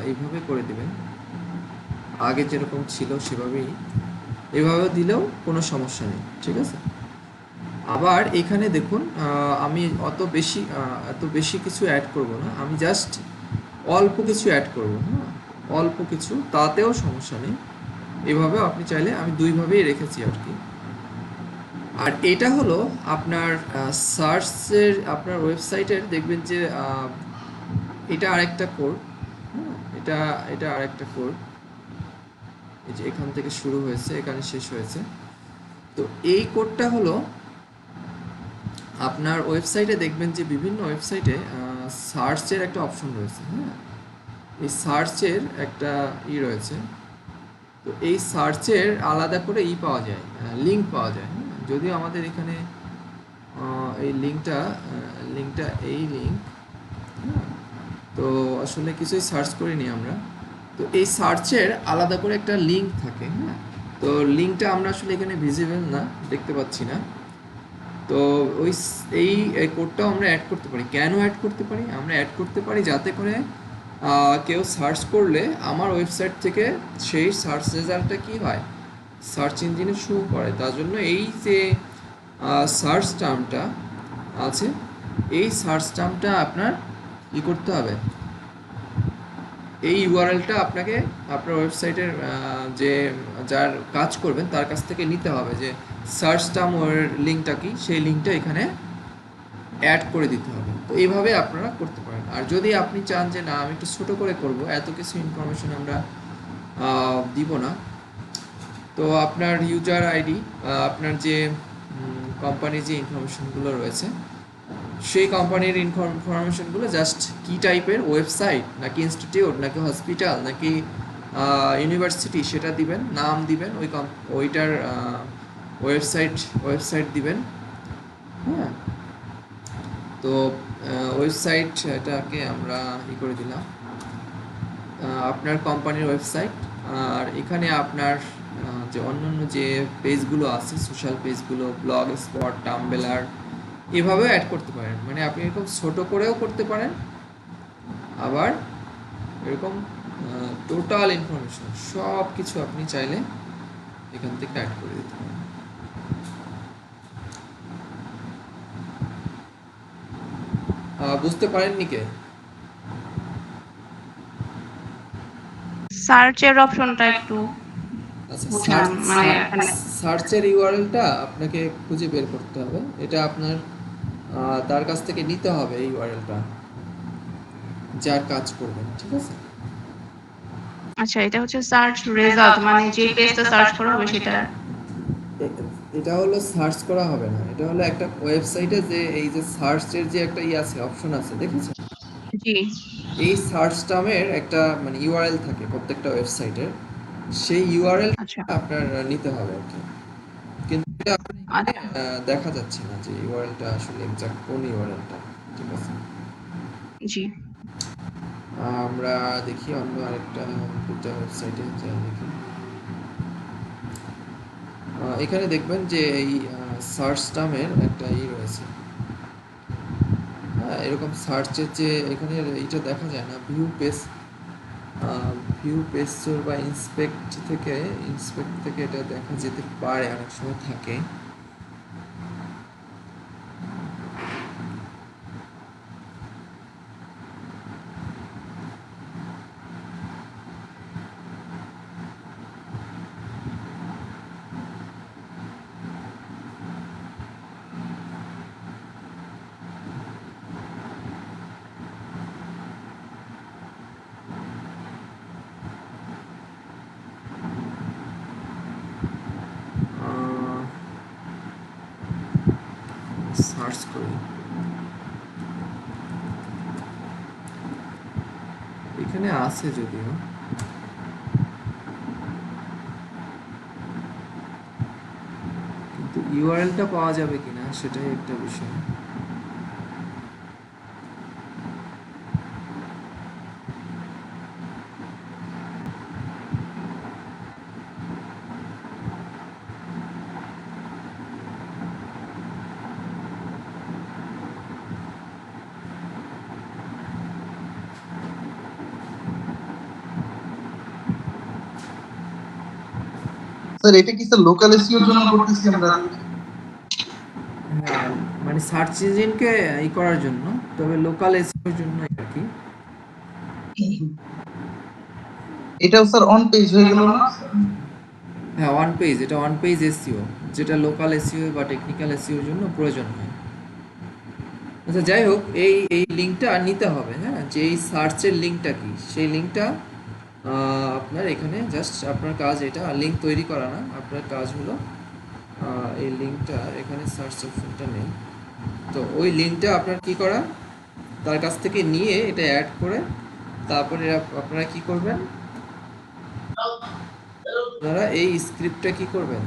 এইভাবে করে দিবেন, আগে যেরকম ছিল সেভাবেই, এভাবে দিলেও কোনো সমস্যা নেই, ঠিক আছে। আবার এখানে দেখুন, আমি এত বেশি কিছু অ্যাড করব না, আমি জাস্ট অল্প কিছু অ্যাড করব। হ্যাঁ, অল্প কিছু, তাতেও সমস্যা নেই। এভাবে আপনি চাইলে, আমি দুইভাবেই রেখেছি আর কি। আর এটা হলো আপনার সার্চের, আপনার ওয়েবসাইটের দেখবেন যে এটা আরেকটা কোড। হ্যাঁ, এটা আরেকটা কোড, এই যে এখান থেকে শুরু হয়েছে, এখানে শেষ হয়েছে। তো এই কোডটা হলো আপনার ওয়েবসাইটে দেখবেন যে বিভিন্ন ওয়েবসাইটে সার্চের একটা অপশন রয়েছে। হ্যাঁ, এই সার্চের একটা রয়েছে, তো এই সার্চের আলাদা করে পাওয়া যায়, লিঙ্ক পাওয়া যায়। হ্যাঁ, যদিও আমাদের এখানে এই লিঙ্কটা এই লিঙ্ক, হ্যাঁ, তো আসলে কিছুই সার্চ করিনি আমরা। তো এই সার্চের আলাদা করে একটা লিঙ্ক থাকে। হ্যাঁ, তো লিঙ্কটা আমরা আসলে এখানে ভিজিবল না, দেখতে পাচ্ছি না। তো এই কোডটাও আমরা অ্যাড করতে পারি। কেন অ্যাড করতে পারি? আমরা অ্যাড করতে পারি যাতে করে কেউ সার্চ করলে আমার ওয়েবসাইট থেকে সেই সার্চ রেজাল্টটা কি হয়, সার্চ ইঞ্জিনে শো করে। তার জন্য এই যে সার্চ টার্মটা আছে, এই সার্চ টার্মটা আপনার কি করতে হবে, এই ইউআরএলটা আপনাকে আপনার ওয়েবসাইটের যে যার কাজ করবেন তার কাছ থেকে নিতে হবে, যে সার্চ টার্ম ওর লিঙ্কটা কি, সেই লিঙ্কটা এখানে অ্যাড করে দিতে হবে। তো এইভাবে আপনারা করতে পারেন। আর যদি আপনি চান যে না আমি একটু ছোটো করে করব, এত কিছু ইনফরমেশন আমরা দিব না, তো আপনার ইউজার আইডি, আপনার যে কোম্পানির যে ইনফরমেশনগুলো রয়েছে সেই কোম্পানির ইনফরমেশনগুলো জাস্ট কি টাইপের ওয়েবসাইট, নাকি ইনস্টিটিউট, নাকি হসপিটাল, নাকি ইউনিভার্সিটি, সেটা দিবেন, নাম দিবেন, ওইটার ওয়েবসাইট দিবেন। হ্যাঁ, তো ওয়েবসাইট এটাকে আমরা করে দিলাম আপনার কোম্পানির ওয়েবসাইট। আর এখানে আপনার যে অন্যান্য যে পেজগুলো আছে, সোশ্যাল পেজগুলো, ব্লগ স্পট, টাম্বলার, এভাবেও অ্যাড করতে পারেন। মানে আপনি এরকম ছোট করেও করতে পারেন, আবার এরকম টোটাল ইনফরমেশন সব কিছু আপনি চাইলে এখান থেকে অ্যাড করে দিতে পারেন। বুঝতে পারেননি কে? সার্চের অপশনটা একটু আচ্ছা, বুঝলাম, মানে এখানে সার্চের ইউআরএলটা আপনাকে খুঁজে বের করতে হবে। এটা আপনার তার কাছ থেকে নিতে হবে এই ইউআরএলটা, যার কাজ করবেন। ঠিক আছে? আচ্ছা, এটা হচ্ছে সার্চ রেজাল্ট, মানে যে পেজটা সার্চ করা হবে সেটা। এটা হলো সার্চ করা হবে না, এটা হলো একটা ওয়েবসাইটে যে এই যে সার্চের যে একটা আছে, অপশন আছে, দেখেছেন? জি, এই সার্চ টার্মের একটা মানে ইউআরএল থাকে প্রত্যেকটা ওয়েবসাইটের, সেই ইউআরএল আচ্ছা আপনার নিতে হবে আর কি। কিন্তু এটা আপনার এখানে আচ্ছা, দেখা যাচ্ছে না যে ইউআরএলটা আসলে এক্সাক্ট কোন ইউআরএলটা। ঠিক আছে, জি আমরা দেখি অন্য আরেকটা দুটো ওয়েবসাইটে যাই দেখি। এখানে দেখবেন যে এই সার্চ টার্মের একটা রয়েছে। হ্যাঁ, এরকম সার্চের যে এখানে এইটা দেখা যায় না, ভিউ পেজ বা ইন্সপেক্ট থেকে এটা দেখা যেতে পারে, অনেক সময় থাকে। সার্চ করি, এখানে আছে যদিও, কিন্তু ইউআরএলটা পাওয়া যাবে কিনা সেটাই একটা বিষয়। স্যার এটা কি স্যার লোকাল এসইওর জন্য করতেছি আমরা? হ্যাঁ, মানে সার্চ ইঞ্জিনকে করার জন্য, তবে লোকাল এসইওর জন্য আর কি। এটাও স্যার অন পেজ হয়ে গেল না? হ্যাঁ, এটা ওয়ান পেজ এসইও, যেটা লোকাল এসইও বা টেকনিক্যাল এসইওর জন্য প্রয়োজন হয়। আচ্ছা, যাই হোক, এই লিঙ্কটা নিতে হবে। হ্যাঁ, যে এই সার্চের লিঙ্কটা কি, সেই লিঙ্কটা আপনার এখানে জাস্ট আপনার কাজ, এটা লিঙ্ক তৈরি করা না, আপনার কাজ হলো এই লিঙ্কটা, এখানে সার্চ অপশনটা নেই, তো ওই লিঙ্কটা আপনার কি করা, তার কাছ থেকে নিয়ে এটা অ্যাড করে তারপরে আপনারা কি করবেন, আপনারা এই স্ক্রিপ্টটা কি করবেন,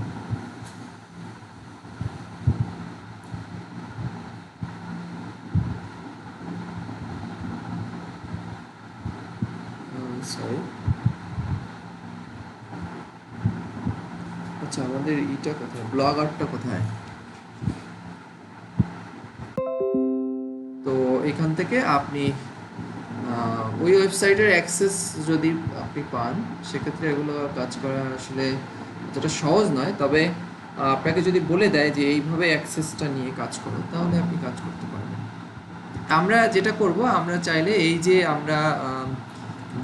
সরি, আচ্ছা আমাদের ইটা কোথায়, ব্লগারটা কোথায়? তো এখান থেকে আপনি ওই ওয়েবসাইটের অ্যাক্সেস যদি আপনি পান, সেক্ষেত্রে এগুলো কাজ করা আসলে অতটা সহজ নয়। তবে আপনাকে যদি বলে দেয় যে এইভাবে অ্যাক্সেসটা নিয়ে কাজ করো, তাহলে আপনি কাজ করতে পারবেন। আমরা যেটা করব, আমরা চাইলে এই যে আমরা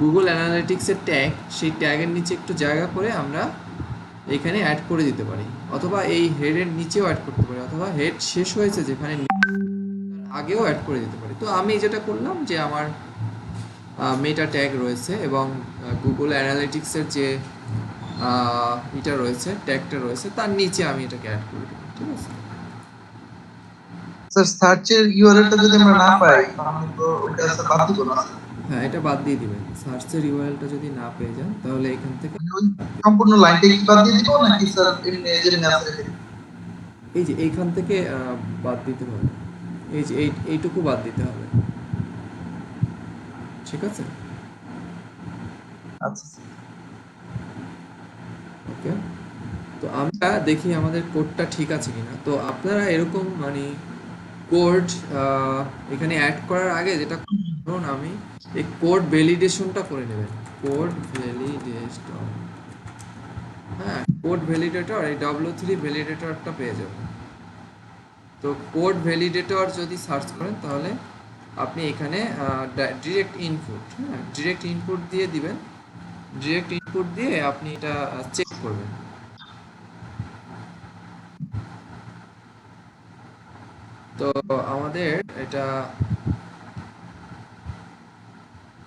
গুগল অ্যানালিটিক্সের ট্যাগ, সেই ট্যাগের নিচে একটু জায়গা করে আমরা এখানে অ্যাড করে দিতে পারি, অথবা এই হেডের নিচেও অ্যাড করতে পারি, অথবা হেড শেষ হয়েছে যেখানে আগেও অ্যাড করে দিতে পারি। তো আমি যেটা করলাম যে আমার মেটা ট্যাগ রয়েছে এবং গুগল অ্যানালিটিক্সের যে এটা রয়েছে, ট্যাগটা রয়েছে, তার নিচে আমি এটাকে অ্যাড করে দেবো। ঠিক আছে, স্যার সার্চের ইউআরএলটা যদি আমরা না পাই তাহলে তো ওটা স্যার বাদ দিব না স্যার। হ্যাঁ এটা বাদ দিয়ে দিবেন। সার্চের ইউআরএলটা যদি না পেয়ে যান, তাহলে এখান থেকে মানে ওই সম্পূর্ণ লাইনটা কি বাদ দিয়ে দিব নাকি স্যার এমনি যেমনি আছে রেখে দিব? এই যে এইখান থেকে বাদ দিতে হবে, এই যে এইটুকু বাদ দিতে হবে। ঠিক আছে, আচ্ছা স্যার। ওকে। তো আমরা দেখি আমাদের কোডটা ঠিক আছে কিনা। তো আপনারা এরকম মানে কোড এখানে অ্যাড করার আগে যেটা করুন, আমি এই কোড ভ্যালিডেশনটা করে নেবেন। কোড ভ্যালিডেশন, হ্যাঁ কোড ভ্যালিডেটর, এই W3 ভ্যালিডেটরটা পেয়ে যাবেন। তো কোড ভ্যালিডেটর যদি সার্চ করেন, তাহলে আপনি এখানে ডিরেক্ট ইনপুট, হ্যাঁ ডিরেক্ট ইনপুট দিয়ে দিবেন। ডিরেক্ট ইনপুট দিয়ে আপনি এটা চেক করবেন। তো আমাদের এটা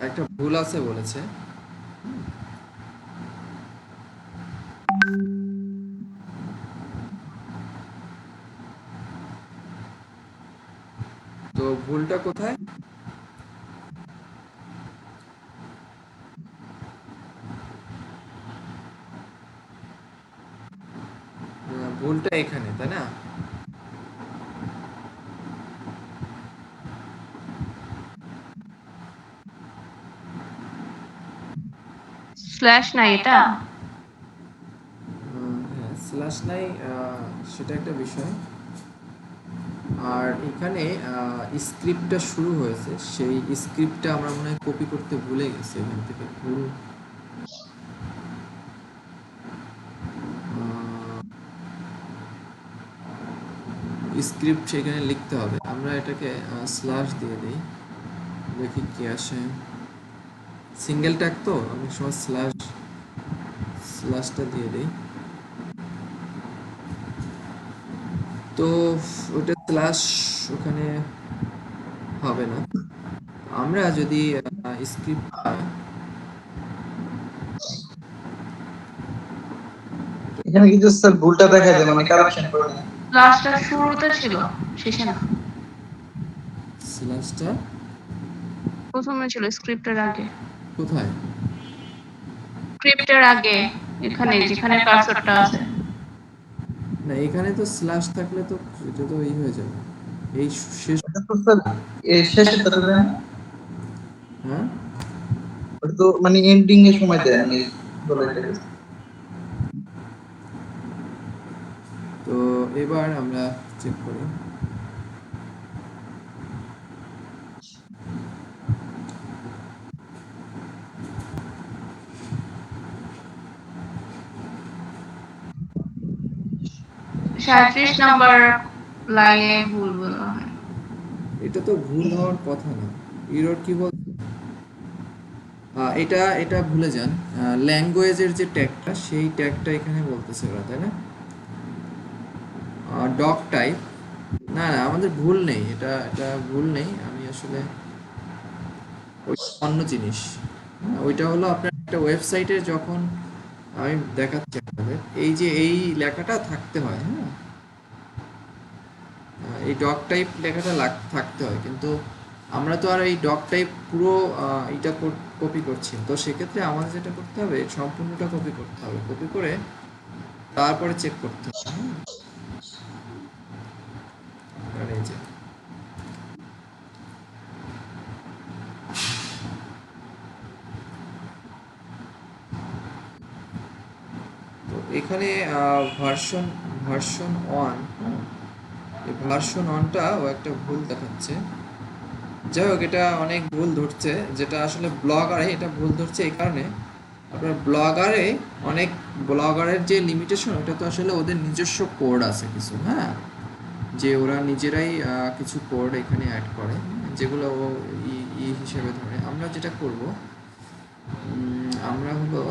একটা ভুল আছে বলেছে। তো ভুলটা কোথায়? ভুলটা এখানে, তাই না? স্ল্যাশ নাই এটা। হ্যাঁ স্ল্যাশ নাই, সেটা একটা বিষয়। আর এখানে স্ক্রিপ্টটা শুরু হয়েছে, সেই স্ক্রিপ্টটা আমরা মনে হয় কপি করতে ভুলে গেছি এখান থেকে। ভুল স্ক্রিপ্ট সেখানে লিখতে হবে। আমরা এটাকে স্ল্যাশ দিয়ে দিই, দেখি কি আসে। সিঙ্গেল ট্যাগ তো অনেক সময় স্ল্যাশটা দিয়ে দিই। তো ওটা স্ল্যাশ ওখানে হবে না। আমরা যদি স্ক্রিপ্টটা এখানে কিন্তু স্যার ভুলটা দেখা যায় মানে কারেকশন করে দেন। স্ল্যাশটা শুরুতে ছিল, শেষে না। স্ল্যাশটা প্রথমে ছিল স্ক্রিপ্টের আগে। কোথায়? স্ক্রিপ্টের আগে এখানে যেখানে কার্সরটা আছে। না এখানে তো স্ল্যাশ থাকলে তো এটা তো এই হয়ে যাবে, এই শেষ। এটা তো স্যার এই শেষেরটা তো দেন, হ্যাঁ ওটা তো মানে এন্ডিং এর সময় দেন এই বলে এটাকে। তো এবার আমরা চেক করি। সাঁইত্রিশ নাম্বার লাইনে ভুল বলা হয়। এটা তো ভুল হওয়ার কথা না। এরর কি বল, এটা এটা ভুলে যান। ল্যাঙ্গুয়েজের যে ট্যাগটা, সেই ট্যাগটা এখানে বলতেছে ওরা, তাই না? ডক টাইপ, না না আমাদের ভুল নেই, এটা এটা ভুল নেই। আমি আসলে ওই অন্য জিনিস, হ্যাঁ, ওইটা হলো আপনার একটা ওয়েবসাইটের যখন আমি দেখাচ্ছি আপনাদের, এই যে এই লেখাটা থাকতে হয়, হ্যাঁ এই ডক টাইপ লেখাটা থাকতে হয়, কিন্তু আমরা তো আর এই ডক টাইপ পুরো এটা কপি করছি, তো সেক্ষেত্রে আমাদের যেটা করতে হবে সম্পূর্ণটা কপি করতে হবে, কপি করে তারপরে চেক করতে হবে। আর এই যে তো এখানে ভার্সন ভার্সন ওয়ান, এই ভার্সন ওয়ানটা ও একটা ভুল দেখাচ্ছে। যাই হোক, এটা অনেক ভুল ধরছে, যেটা আসলে ব্লগারে এটা ভুল ধরছে এই কারণে, আপনার ব্লগারে অনেক ব্লগারের যে লিমিটেশন, ওটা তো আসলে ওদের নিজস্ব কোড আছে কিছু, হ্যাঁ, যে ওরা নিজেরাই কিছু কোড এখানে অ্যাড করে, যেগুলো ও ই হিসেবে ধরে। আমরা যেটা করব, আমরা হলো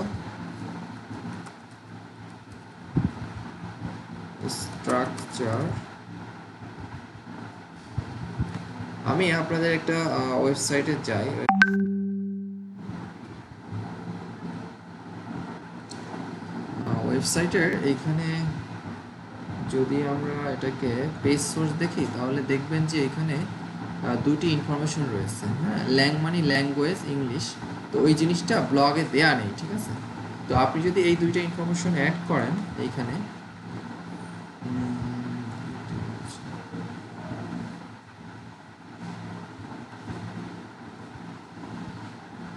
স্ট্রাকচার, আমি আপনাদের একটা ওয়েবসাইটে যাই, ওয়েবসাইটের এইখানে যদি আমরা এটাকে পেজ সোর্স দেখি, তাহলে দেখবেন যে এখানে দুটি ইনফরমেশন রয়েছে, হ্যাঁ, মানে ল্যাঙ্গুয়েজ ইংলিশ, তো ওই জিনিসটা ব্লগে দেয়া নেই, ঠিক আছে। তো আপনি যদি এই দুইটা ইনফরমেশন অ্যাড করেন এইখানে,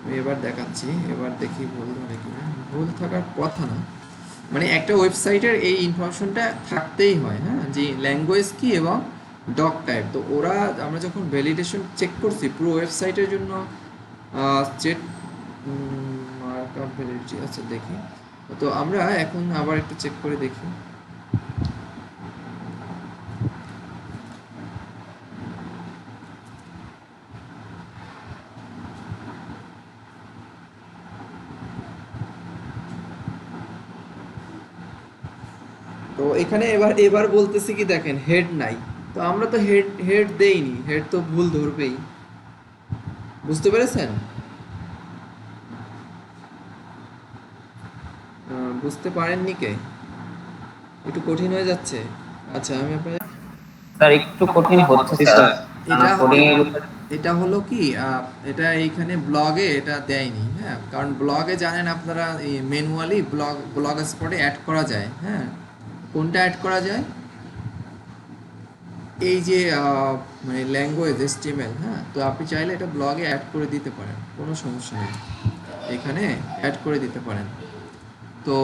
আমি এবার দেখাচ্ছি, এবার দেখি ভুল ধরে কিনা। ভুল থাকার কথা না, মানে একটা ওয়েবসাইটের এই ইনফরমেশনটা থাকতেই হয়, হ্যাঁ, যে ল্যাঙ্গুয়েজ কি এবং ডক টাইপ। তো ওরা, আমরা যখন ভ্যালিডেশন চেক করছি পুরো ওয়েবসাইটের জন্য, চেক মার্কআপ ভ্যালিডিটি আছে দেখি, তো আমরা এখন আবার একটু চেক করে দেখি। তো এখানে এবার এবার বলতেছি কি, দেখেন হেড নাই, তো আমরা তো হেড হেড দেইনি, হেড তো ভুল ধরবেই, বুঝতে পেরেছেন? বুঝতে পারেননি কে? একটু কঠিন হয়ে যাচ্ছে। আচ্ছা, আমি আপনাদের স্যার একটু কঠিন হচ্ছে জি স্যার। স্যার। এটা কোডিং এর এটা হলো কি, এটা এইখানে ব্লগে এটা দেয়নি, হ্যাঁ, কারণ ব্লগে জানেন আপনারা ম্যানুয়ালি ব্লগ স্পটে অ্যাড করা যায়, হ্যাঁ। কোনটা অ্যাড করা যায়? এই যে মানে ল্যাঙ্গুয়েজ HTML, হ্যাঁ, তো আপনি চাইলে এটা ব্লগে অ্যাড করে দিতে পারেন, কোনো সমস্যা নেই, এখানে অ্যাড করে দিতে পারেন। তো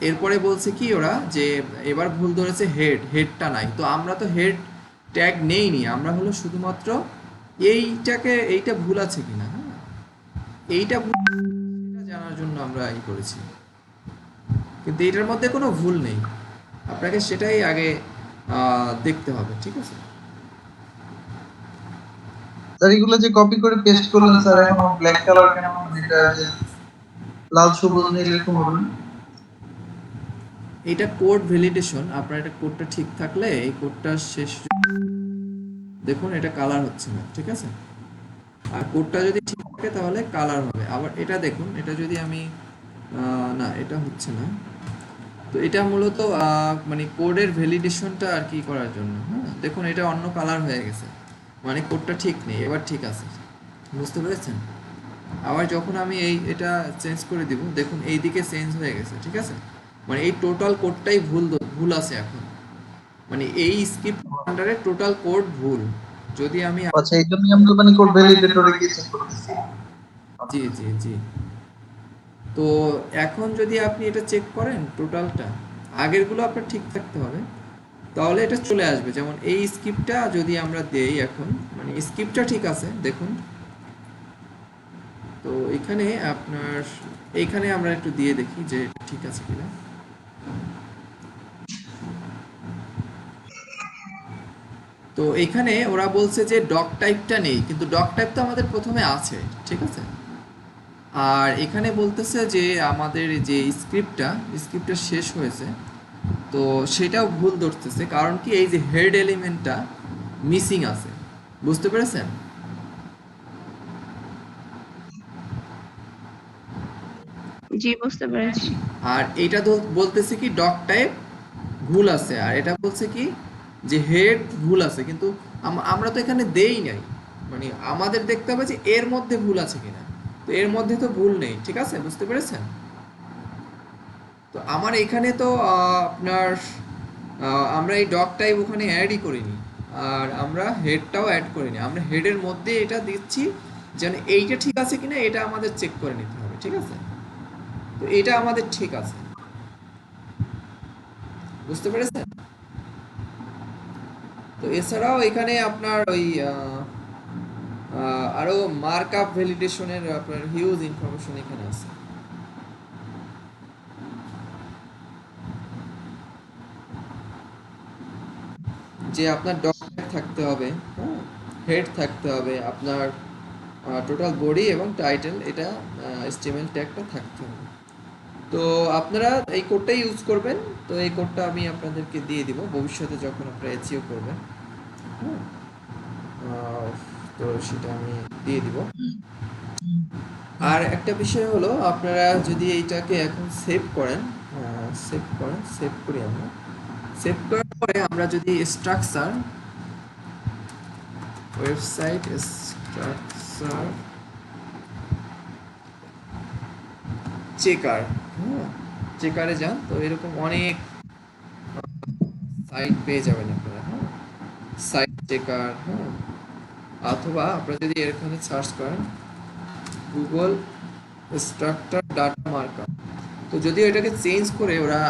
এরপরে বলছে কি ওরা, যে এবার ভুল ধরেছে হেডটা নাই, তো আমরা তো হেড ট্যাগ নেইনি, আমরা হলো শুধুমাত্র এইটা ভুল আছে কিনা, হ্যাঁ, এইটা ভুল সেটা জানার জন্য আমরা করেছি, কিন্তু এটার মধ্যে কোনো ভুল নেই, আপনাকে সেটাই আগে দেখতে হবে, ঠিক আছে। স্যার এগুলো যে কপি করে পেস্ট করলেন স্যার, এখন ব্ল্যাক কালার কেন, এটা যে লাল সবুজ নীল এরকম হবে না? এটা কোড ভ্যালিডেশন, আপনার এটা কোডটা ঠিক থাকলে এই কোডটা শেষ, দেখুন এটা কালার হচ্ছে না, ঠিক আছে, আর কোডটা যদি ঠিক থাকে তাহলে কালার হবে। আবার এটা দেখুন, এটা যদি আমি না, এটা হচ্ছে না, তো এটা মূলত মানে কোডের ভ্যালিডেশনটা আর কি করার জন্য, হ্যাঁ, দেখুন এটা অন্য কালার হয়ে গেছে, মানে কোডটা ঠিক নেই, এবার ঠিক আছে, বুঝতে পেরেছেন? আবার যখন আমি এটা চেঞ্জ করে দিব, দেখুন এই দিকে চেঞ্জ হয়ে গেছে, ঠিক আছে, মানে এই টোটাল কোডটাই ভুল আছে এখন, মানে এই স্ক্রিপ্ট আন্ডারে টোটাল কোড ভুল। যদি আমি আচ্ছা, এই জন্যই আমরা মানে কোড ভ্যালিডেটরে গিয়ে চেক করতেছি। জি জি জি, তো এখন যদি আপনি এটা চেক করেন টোটালটা, আগেরগুলো আপনার ঠিক থাকতে হবে, তাহলে এটা চলে আসবে। যেমন এই স্ক্রিপ্টটা যদি আমরা দেই এখন, মানে স্ক্রিপ্টটা ঠিক আছে দেখুন, তো এখানে আপনার এইখানে আমরা একটু দিয়ে দেখি যে এটা ঠিক আছে কিনা। তো এখানে ওরা বলছে যে ডক টাইপটা নেই, কিন্তু ডক টাইপ তো আমাদের প্রথমে আছে, ঠিক আছে। আর এখানে বলতেছে যে আমাদের যে স্ক্রিপ্টটা শেষ হয়েছে, তো সেটাও ভুল ধরতেছে, কারণ কি এই যে হেড এলিমেন্টটা মিসিং আছে, বুঝতে পেরেছেন? জি, বুঝতে পেরেছি। আর এইটা তো বলতেছে কি ডক টাইপ ভুল আছে, আর এটা বলছে কি যে হেড ভুল আছে, কিন্তু আমরা তো এখানে দেই নাই, মানে আমাদের দেখতে হবে যে এর মধ্যে ভুল আছে কিনা। তো এর মধ্যে তো ভুল নেই, ঠিক আছে, বুঝতে পেরেছেন? তো আমার এখানে তো আপনার আমরা এই ডগ টাইপ ওখানে অ্যাডই করিনি, আর আমরা হেডটাও অ্যাড করিনি। আমরা হেডের মধ্যে এটা দিচ্ছি যেন এইটা ঠিক আছে কিনা এটা আমাদের চেক করে নিতে হবে, ঠিক আছে? তো এটা আমাদের ঠিক আছে, বুঝতে পেরেছেন? তো এছাড়াও এখানে আপনার ওই আরো মার্কআপ ভ্যালিডেশনের আপনার হিউজ ইনফরমেশন এখানে আছে। যে আপনার ডগ থাকতে হবে, হ্যাঁ, হেড থাকতে হবে, আপনার টোটাল বডি এবং টাইটেল, এটা HTML ট্যাগটা থাকতে হবে। তো আপনারা এই কোডটা ইউজ করবেন। তো এই কোডটা আমি আপনাদেরকে দিয়ে দিব ভবিষ্যতে যখন আপনারা এসইও করবেন, হ্যাঁ। আহ, তো সেটা আমি দিয়ে দিব। আর একটা বিষয় হলো, আপনারা যদি এইটাকে এখন সেভ করেন, সেভ করি আমরা। সেভ করার পরে আমরা যদি স্ট্রাকচার, ওয়েবসাইট স্ট্রাকচার চেকার, হ্যাঁ, চেকারে যান, তো এরকম অনেক সাইট পেয়ে যাবেন আপনারা, হ্যাঁ, সাইট চেকার, হ্যাঁ, অথবা আপনারা যদি এখানে সার্চ করেন গুগল স্ট্রাকচার ডাটা মার্কআপ। তো যদিও এটাকে চেঞ্জ করে ওরা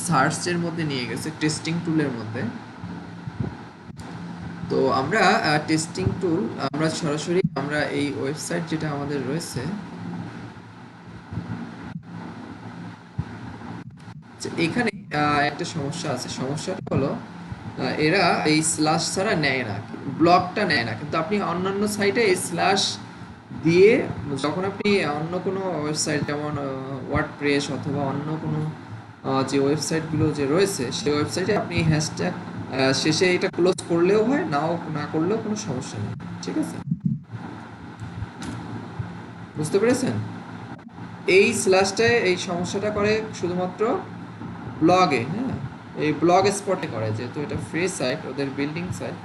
সার্চের মধ্যে নিয়ে গেছে, টেস্টিং টুলের মধ্যে। তো আমরা টেস্টিং টুল আমরা সরাসরি আমরা এই ওয়েবসাইট যেটা আমাদের রয়েছে, যে এখানে একটা সমস্যা আছে। সমস্যাটা হলো এরা এই স্ল্যাশ ছাড়া নেয় না, ব্লকটা নেয় না। কিন্তু আপনি অন্যান্য সাইটে এই স্ল্যাশ দিয়ে যখন আপনি অন্য কোনো ওয়েবসাইট যেমন ওয়ার্ডপ্রেস অথবা অন্য কোনো যে ওয়েবসাইটগুলো যে রয়েছে সেই ওয়েবসাইটে আপনি হ্যাশট্যাগ শেষে এটা ক্লোজ করলেও হয়, নাও না করলেও কোনো সমস্যা নেই, ঠিক আছে, বুঝতে পেরেছেন? এই স্ল্যাশটায় এই সমস্যাটা করে শুধুমাত্র ব্লগে, হ্যাঁ, এই ব্লগ স্পটে করে, যেহেতু এটা ফ্রি সাইট, ওদের বিল্ডিং সাইট।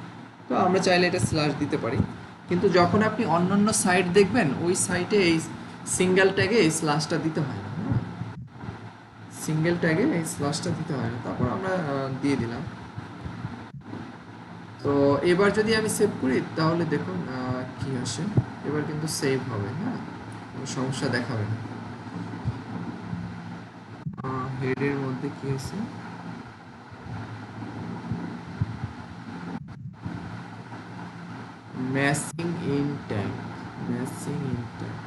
তো আমরা চাইলে এটা স্ল্যাশ দিতে পারি, কিন্তু যখন আপনি অন্যান্য সাইট দেখবেন ওই সাইটে এই সিঙ্গেল ট্যাগে এই স্ল্যাশটা দিতে হয় না, হ্যাঁ, সিঙ্গেল ট্যাগে এই স্ল্যাশটা দিতে হয় না। তারপর আমরা দিয়ে দিলাম। তো এবার যদি আমি সেভ করি তাহলে দেখুন কি আসে। এবার কিন্তু সেভ হবে, হ্যাঁ, কোনো সমস্যা দেখাবে না। হেডের মধ্যে কি আছে, matching in tag, matching in tag.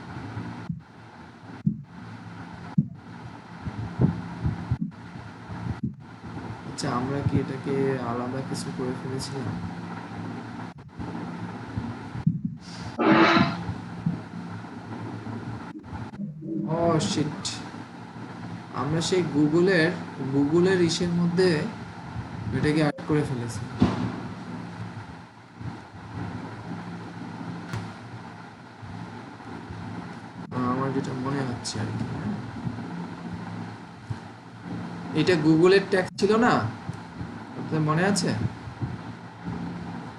আচ্ছা, আমরা কি এটাকে আলাদা কিছু করে ফেলেছিলাম? ও শিট, আমরা সেই গুগলের ইসের মধ্যে এটাকে অ্যাড করে ফেলেছি। আমার যেটা মনে হচ্ছে আর কি, হ্যাঁ। এটা গুগলের ট্যাগ ছিল না, আপনার মনে আছে?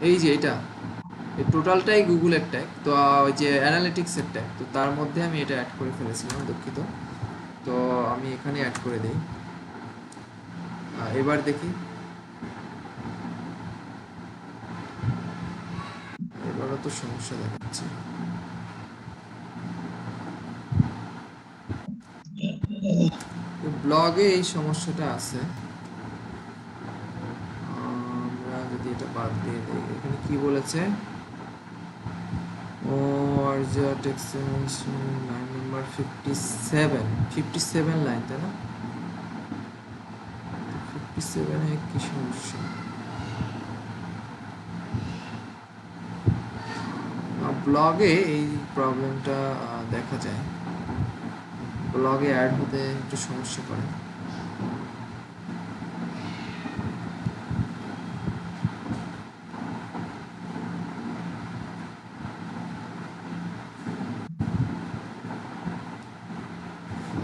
এই যে এটা, এই টোটালটাই গুগলের ট্যাগ। তো ওই যে অ্যানালিটিক্সের ট্যাগ, তো তার মধ্যে আমি এটা অ্যাড করে ফেলেছিলাম, দুঃখিত। তো আমি এখানে অ্যাড করে দিই। এবার দেখি, এবারও তো সমস্যা দেখাচ্ছে। ব্লগে এই সমস্যাটা আছে। আমরা যদি এটা বাদ দিয়ে দিই, এখানে কি বলেছে, ও Arza text line number 57 line, তাই না? 57 এ কি সমস্যা? ব্লগে এই প্রবলেমটা দেখা যায়, ব্লগে অ্যাড হতে একটু সমস্যা করে।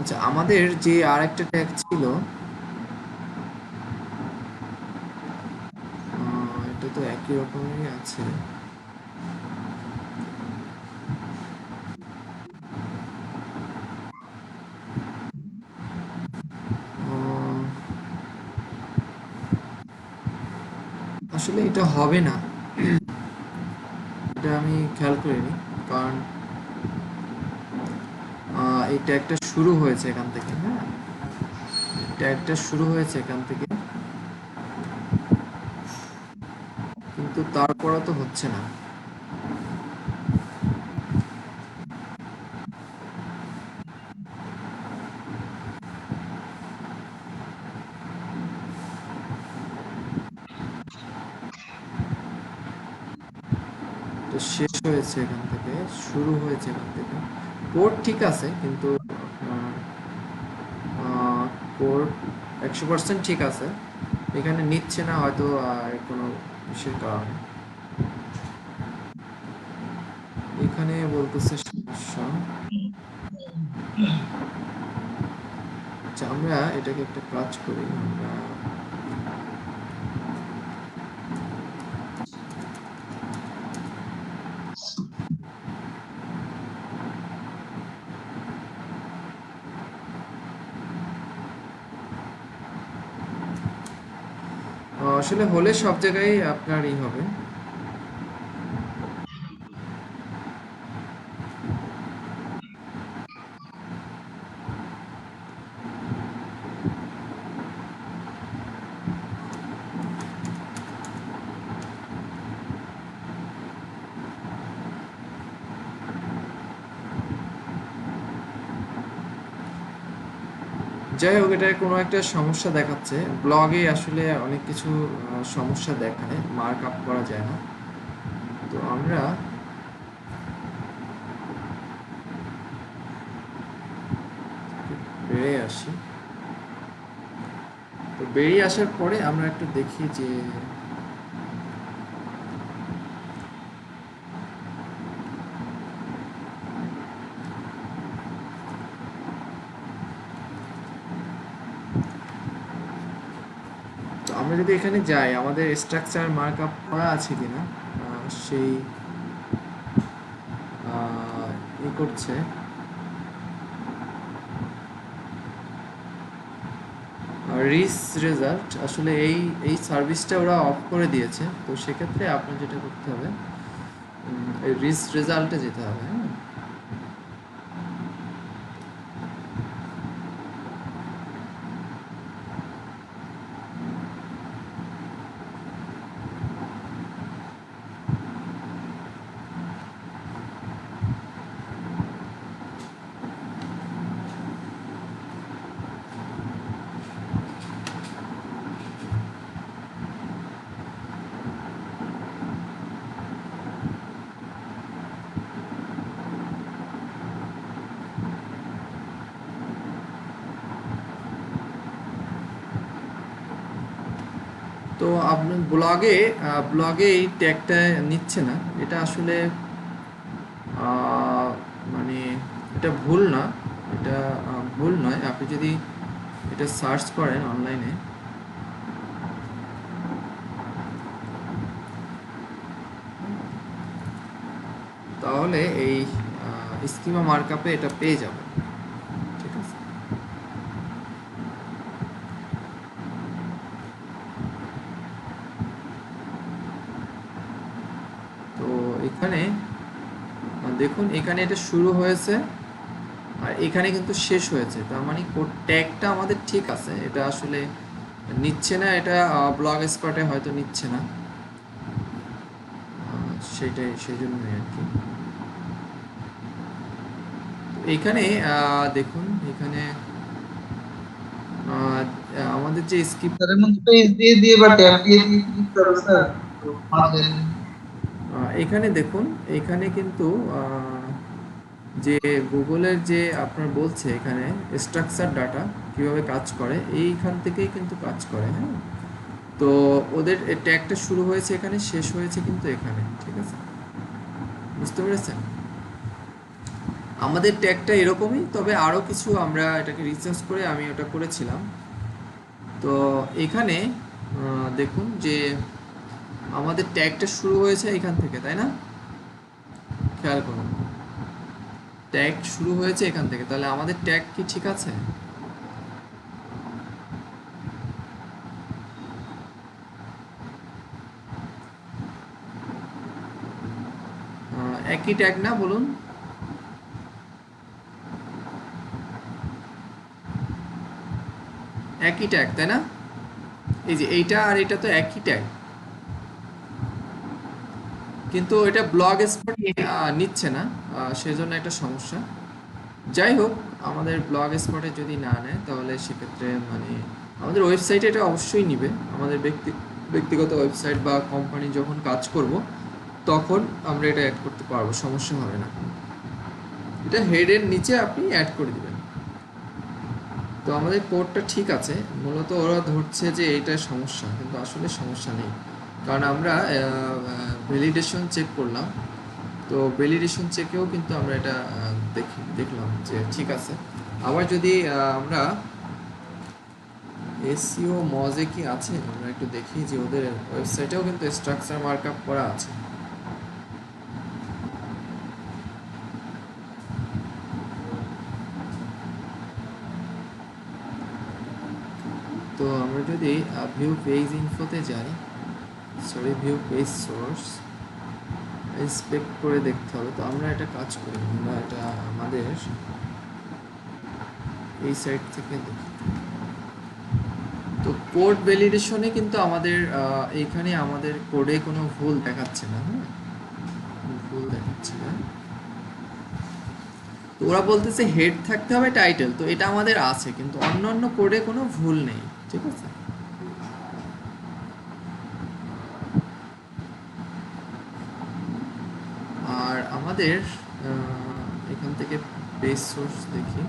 আচ্ছা, আমাদের যে আরেকটা ট্যাগ ছিল, এটা তো একই রকমেরই আছে। আসলে এটা হবে না, এটা আমি খেয়াল করিনি, কারণ এই ট্যাগটা শুরু হয়েছে এখান থেকে। হ্যাঁ, ট্যাগটা শুরু হয়েছে এখান থেকে, কিন্তু তারপরে তো হচ্ছে না। তো শেষ হয়েছে এখান থেকে, শুরু হয়েছে এখান থেকে। কোড ঠিক আছে, কিন্তু কোড 100% ঠিক আছে, এখানে নিচ্ছে না হয়তো কোনো বিশেষ কারণে। এখানে বলতেছে সমস্যা। আচ্ছা, আমরা এটাকে একটা কাজ করি, আমরা আসলে হলে সব জায়গায় আপনার হবে। যাই হোক, এটা কোনো একটা সমস্যা দেখাচ্ছে ব্লগে, আসলে অনেক কিছু সমস্যা দেখায়, মার্ক আপ করা যায় না। তো আমরা বেরিয়ে আসি। তো বেরিয়ে আসার পরে আমরা একটু দেখি যে তো আমরা যদি এখানে যাই, আমাদের স্ট্রাকচার মার্ক আপ করা আছে কিনা সেই করছে। রিস রেজাল্ট, আসলে এই সার্ভিসটা ওরা অফ করে দিয়েছে, তো সেক্ষেত্রে আপনার যেটা করতে হবে, এই রিস রেজাল্টে যেতে হবে। হ্যাঁ, তো আপনার ব্লগে এই ট্যাগটা নিচ্ছে না, এটা আসলে মানে এটা ভুল না, এটা ভুল নয়। আপনি যদি এটা সার্চ করেন অনলাইনে, তাহলে এই স্কিমা মার্কআপে এটা পেয়ে যাবেন। ঠিক আছে, তো এখানে দেখুন, এখানে এটা শুরু হয়েছে আর এখানে কিন্তু শেষ হয়েছে, তার মানে কোড ট্যাগটা আমাদের ঠিক আছে, এটা আসলে নিচ্ছে না, এটা ব্লগ স্পটে হয়তো নিচ্ছে না, সেটাই, সেই জন্যই আর কি। এখানে দেখুন, এখানে আমাদের যে স্কিপ, স্যারের মধ্যে পেজ দিয়ে দিয়ে বা ট্যাব দিয়ে দিয়ে ক্লিক করো স্যার, তো মাঝে এখানে দেখুন, এখানে কিন্তু যে গুগলের যে আপনার বলছে এখানে স্ট্রাকচার ডাটা কিভাবে কাজ করে, এইখান থেকেই কিন্তু কাজ করে। হ্যাঁ, তো ওদের ট্যাগটা শুরু হয়েছে এখানে, শেষ হয়েছে কিন্তু এখানে। ঠিক আছে, বুঝতে পেরেছেন? আমাদের ট্যাগটা এরকমই, তবে আরও কিছু আমরা এটাকে রিসার্চ করে আমি ওটা করেছিলাম। তো এখানে দেখুন যে আমাদের ট্যাগটা শুরু হয়েছে এখান থেকে, তাই না? খেয়াল করুন, ট্যাগ শুরু হয়েছে এখান থেকে, তাহলে আমাদের ট্যাগ কি ঠিক আছে? একই ট্যাগ না, বলুন? একই ট্যাগ তাই না? এই যে এইটা আর এটা তো একই ট্যাগ, কিন্তু এটা ব্লগ স্পট নিচ্ছে না, সেজন্য একটা সমস্যা। যাই হোক, আমাদের ব্লগ স্পটে যদি না নেয় তাহলে সেক্ষেত্রে মানে আমাদের ওয়েবসাইটে এটা অবশ্যই নিবে। আমাদের ব্যক্তিগত ওয়েবসাইট বা কোম্পানি যখন কাজ করব তখন আমরা এটা অ্যাড করতে পারবো, সমস্যা হবে না। এটা হেডের নিচে আপনি অ্যাড করে দিবেন। তো আমাদের কোডটা ঠিক আছে, মূলত ওরা ধরছে যে এটা সমস্যা, কিন্তু আসলে সমস্যা নেই, কারণ আমরা ভ্যালিডেশন চেক করলাম। তো ভ্যালিডেশন চেকেও কিন্তু আমরা এটা দেখলাম যে ঠিক আছে। আবার যদি আমরা এসইও মজে কি আছে আমরা একটু দেখি, যে ওদের ওয়েবসাইটেও কিন্তু স্ট্রাকচার মার্কআপ করা আছে। তো আমরা যদি ভিউ পেজ ইনফোতে যাই, sorry view page source, inspect করে দেখতে হবে। তো আমরা এটা কাজ করি, আমরা এটা আমাদের এই সাইট থেকে দেখি। তো কোড ভ্যালিডেশনে কিন্তু আমাদের এইখানে আমাদের কোডে কোনো ভুল দেখাচ্ছে না, হ্যাঁ, ভুল দেখাচ্ছে না। তো ওরা বলতেছে হেড থাকতে হবে টাইটেল, তো এটা আমাদের আছে, কিন্তু অন্যান্য কোডে কোনো ভুল নেই, ঠিক আছে। আর আমাদের এখান থেকে পেজ সোর্স দেখি।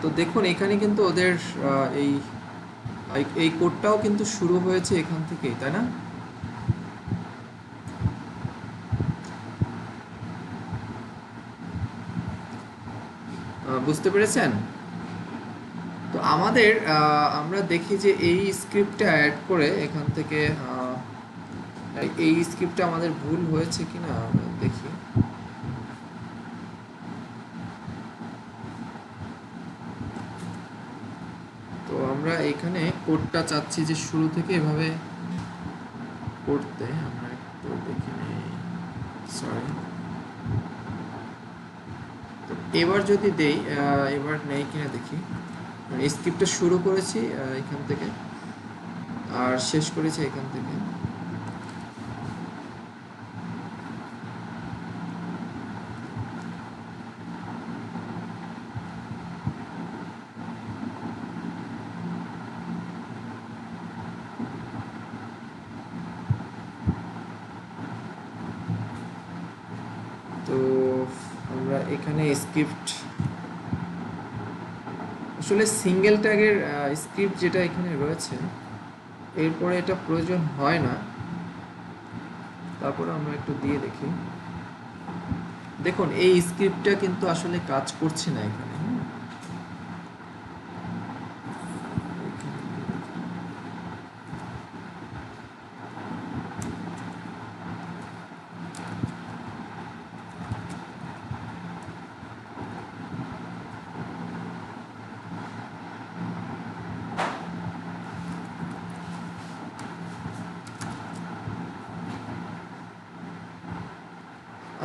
তো দেখুন এখানে কিন্তু ওদের এই এই কোডটাও কিন্তু শুরু হয়েছে এখান থেকেই, তাই না? বুঝতে পেরেছেন? তো আমাদের আমরা দেখি যে এই স্ক্রিপ্টটা অ্যাড করে এখান থেকে এই স্ক্রিপ্টটা আমাদের ভুল হয়েছে কিনা আমরা দেখি। তো আমরা এখানে কোডটা চাচ্ছি যে শুরু থেকে এভাবে করতে, আমরা একটু দেখি নেই, সরি। তো এবার যদি দেই, এবার নেই কিনা দেখি। এই স্ক্রিপ্টটা শুরু করেছি এখান থেকে আর শেষ করেছি এখান থেকে। তো আমরা এখানে স্ক্রিপ্ট, আসলে সিঙ্গেল ট্যাগের স্ক্রিপ্ট যেটা এখানে রয়েছে, এরপরে এটা প্রয়োজন হয় না। তারপরে আমরা একটু দিয়ে দেখি। দেখুন এই স্ক্রিপ্টটা কিন্তু আসলে কাজ করছে না এখানে, হ্যাঁ।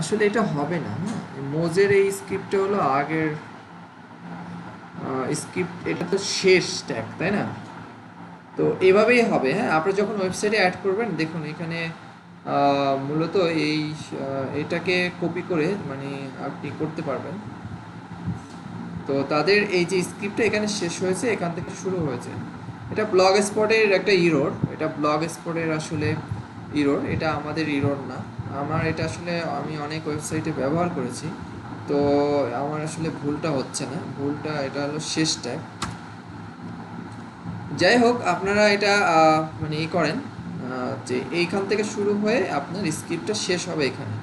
আসলে এটা হবে না, হ্যাঁ। মোজের এই স্ক্রিপ্টটা হলো আগের স্ক্রিপ্ট, এটা তো শেষ ট্যাগ, তাই না? তো এভাবেই হবে, হ্যাঁ। আপনি যখন ওয়েবসাইটে অ্যাড করবেন, দেখুন এখানে মূলত এই এটাকে কপি করে মানে আপনি করতে পারবেন। তো তাদের এই যে স্ক্রিপ্টটা এখানে শেষ হয়েছে, এখান থেকে শুরু হয়েছে। এটা ব্লগ স্পটের একটা ইরর, এটা ব্লগ স্পটের আসলে ইরর, এটা আমাদের ইরর না। আমার এটা আসলে আমি অনেক ওয়েবসাইটে ব্যবহার করেছি, তো আমার আসলে ভুলটা হচ্ছে না, ভুলটা এটা হলো শেষ ট্যাগ। যাই হোক, আপনারা এটা মানে ই করেন যে এইখান থেকে শুরু হয়ে আপনার স্ক্রিপ্টটা শেষ হবে এখানে,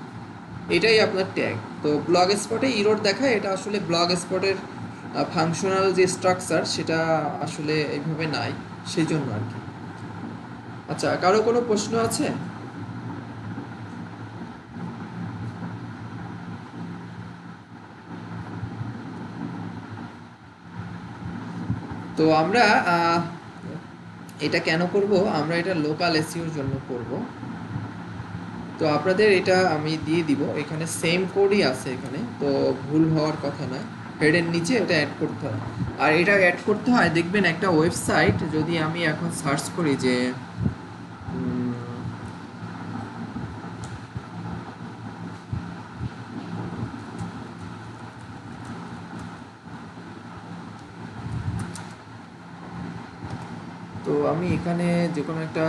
এটাই আপনার ট্যাগ। তো ব্লগ স্পটে ইরর দেখায়, এটা আসলে ব্লগ স্পটের ফাংশনাল যে স্ট্রাকচার সেটা আসলে এইভাবে নাই, সেই জন্য আর কি। আচ্ছা, কারো কোনো প্রশ্ন আছে? তো আমরা এটা কেন করব, আমরা এটা লোকাল এসইওর জন্য করব। তো আপনাদের এটা আমি দিয়ে দিব, এখানে সেম কোডই আছে এখানে, তো ভুল হওয়ার কথা না। হেডের নিচে এটা অ্যাড করতে হয়, আর এটা অ্যাড করতে হয় দেখবেন একটা ওয়েবসাইট, যদি আমি এখন সার্চ করি যে তো আমি এখানে যে কোনো একটা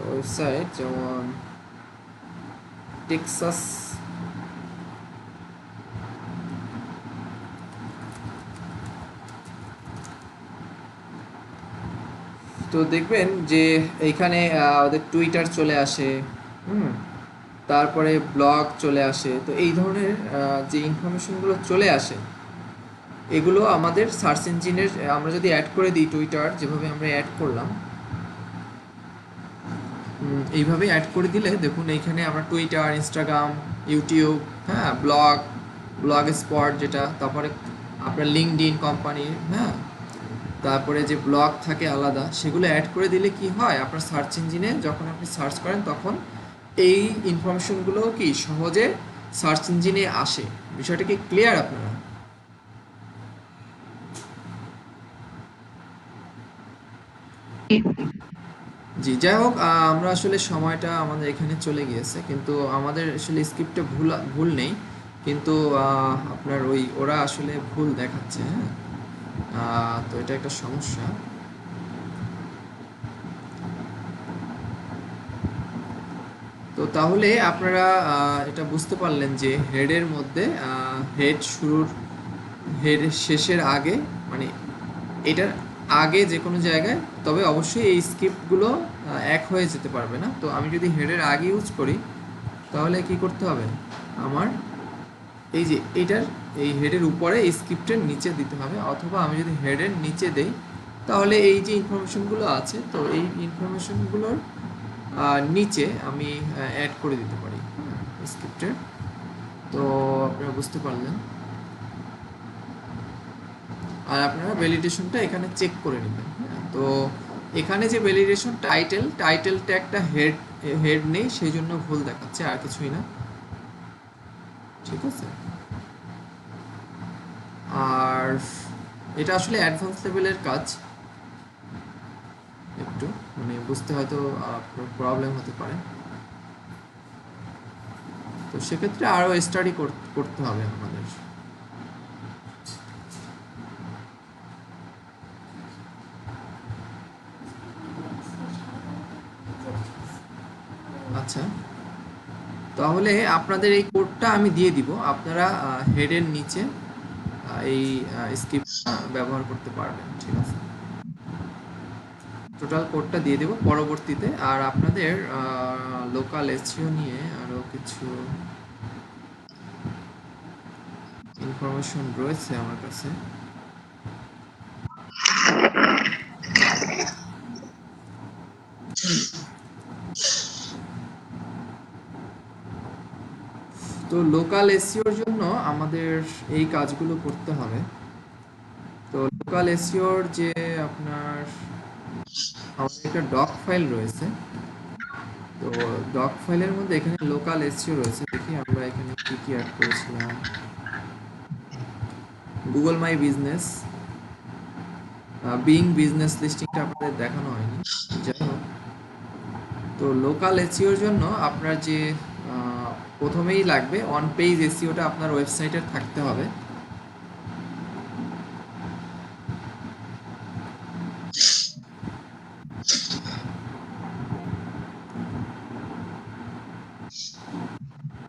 ওয়েবসাইট, যেমন টেক্সাস তো দেখবেন যে এইখানে ওদের টুইটার চলে আসে, তারপরে ব্লগ চলে আসে। তো এই ধরনের যে ইনফরমেশনগুলো চলে আসে, এগুলো আমাদের সার্চ ইঞ্জিনের আমরা যদি অ্যাড করে দিই, টুইটার যেভাবে আমরা অ্যাড করলাম, এইভাবে অ্যাড করে দিলে দেখুন এইখানে আমরা টুইটার, ইনস্টাগ্রাম, ইউটিউব, হ্যাঁ, ব্লগ স্পট যেটা, তারপরে আপনার লিঙ্কডইন কোম্পানির, হ্যাঁ, তারপরে যে ব্লগ থাকে আলাদা, সেগুলো অ্যাড করে দিলে কি হয়, আপনার সার্চ ইঞ্জিনে যখন আপনি সার্চ করেন তখন এই ইনফরমেশনগুলো কি সহজে সার্চ ইঞ্জিনে আসে। বিষয়টা কি ক্লিয়ার আপনারা? জি, যাই হোক, আমরা আসলে সময়টা আমাদের এখানে চলে গিয়েছে, কিন্তু আমাদের আসলে স্ক্রিপ্টে ভুল নেই, কিন্তু আপনার ওরা আসলে ভুল দেখাচ্ছে, হ্যাঁ। তো এটা একটা সমস্যা। তো তাহলে আপনারা এটা বুঝতে পারলেন যে হেডের মধ্যে হেডের শেষের আগে, মানে এটার আগে যে কোনো জায়গায়, তবে অবশ্যই এই স্ক্রিপ্টগুলো এক হয়ে যেতে পারবে না। তো আমি যদি হেডের আগে ইউজ করি, তাহলে কি করতে হবে, আমার এই যে এই হেডের উপরে এই স্ক্রিপ্টের নিচে দিতে হবে, অথবা আমি যদি হেডের নিচে দেই, তাহলে এই যে ইনফরমেশনগুলো আছে, তো এই ইনফরমেশনগুলোর নিচে আমি অ্যাড করে দিতে পারি স্ক্রিপ্টের। তো আপনারা বুঝতে পারলেন। আর আপনারা ভ্যালিডেশনটা এখানে চেক করে নেবেন, হ্যাঁ। তো এখানে যে ভ্যালিডেশন টাইটেলটা একটা হেড নেই, সেই জন্য ভুল দেখাচ্ছে, আর কিছুই না, ঠিক আছে। আর এটা আসলে অ্যাডভান্স লেভেলের কাজ, একটু মানে বুঝতে হয়তো প্রবলেম হতে পারে, তো সেক্ষেত্রে আরও স্টাডি করতে হবে আমাদের। আচ্ছা, তাহলে আপনাদের এই কোডটা আমি দিয়ে দিব, আপনারা হেডের নিচে এই স্ক্রিপ্ট ব্যবহার করতে পারবেন, ঠিক আছে। টোটাল কোডটা দিয়ে দেব পরবর্তীতে। আর আপনাদের লোকাল এসইও নিয়ে আরো কিছু ইনফরমেশন রয়েছে আমার কাছে। তো লোকাল এসইওর জন্য আমাদের এই কাজগুলো করতে হবে। তো লোকাল এসইওর যে আপনার আমাদের একটা ডক ফাইল রয়েছে, তো ডক ফাইলের মধ্যে এখানে লোকাল এসইও রয়েছে। দেখি আমরা এখানে কি কি অ্যাড করেছিলাম। Google my business, Bing business লিস্টিংটা আপনাদের দেখানো হয়নি, যাই হোক। তো লোকাল এসইওর জন্য আপনার যে প্রথমেই লাগবে অন পেজ এসইওটা আপনার ওয়েবসাইটের থাকতে হবে।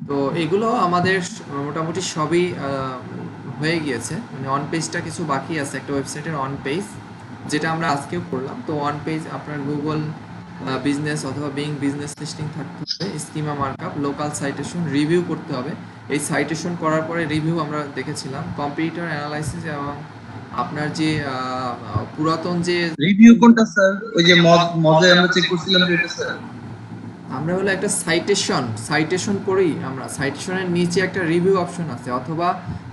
তো এগুলো আমাদের মোটামুটি সবই হয়ে গিয়েছে, মানে অন পেজটা কিছু বাকি আছে, একটা ওয়েবসাইটের অন পেজ, যেটা আমরা আজকেও করলাম। তো অন পেজ আপনার গুগল বিজনেস অথবা বিং বিজনেস লিস্টিং থাকতে হবে, schema markup, local citation, review করতে হবে। এই সাইটেশন করার পরে রিভিউ আমরা দেখেছিলাম, কম্পিটিটর অ্যানালাইসিস, এবং আপনার যে পুরাতন যে রিভিউ কোনটা স্যার? ওই যে মজে আমরা চেক করছিলাম যেটা স্যার। আমরা হলো একটা সাইটেশন করেই, আমরা সাইটেশনের নিচে একটা রিভিউ অপশন আছে, অথবা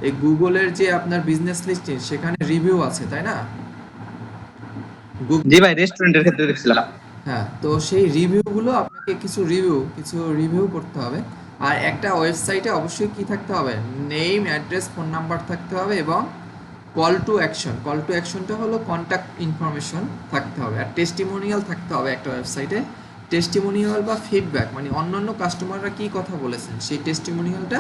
এই গুগলের যে আপনার বিজনেস লিস্টিং সেখানে রিভিউ আছে, তাই না? জি ভাই, রেস্টুরেন্টের ক্ষেত্রে দেখছিলাম। হ্যাঁ, তো সেই রিভিউগুলো আপনাকে কিছু রিভিউ করতে হবে। আর একটা ওয়েবসাইটে অবশ্যই কি থাকতে হবে, নেম, অ্যাড্রেস, ফোন নাম্বার থাকতে হবে এবং কল টু অ্যাকশনটা হলো কন্ট্যাক্ট ইনফরমেশন থাকতে হবে, আর টেস্টিমোনিয়াল থাকতে হবে একটা ওয়েবসাইটে। টেস্টিমোনিয়াল বা ফিডব্যাক মানে অন্যান্য কাস্টমাররা কি কথা বলেছেন সেই টেস্টিমোনিয়ালটা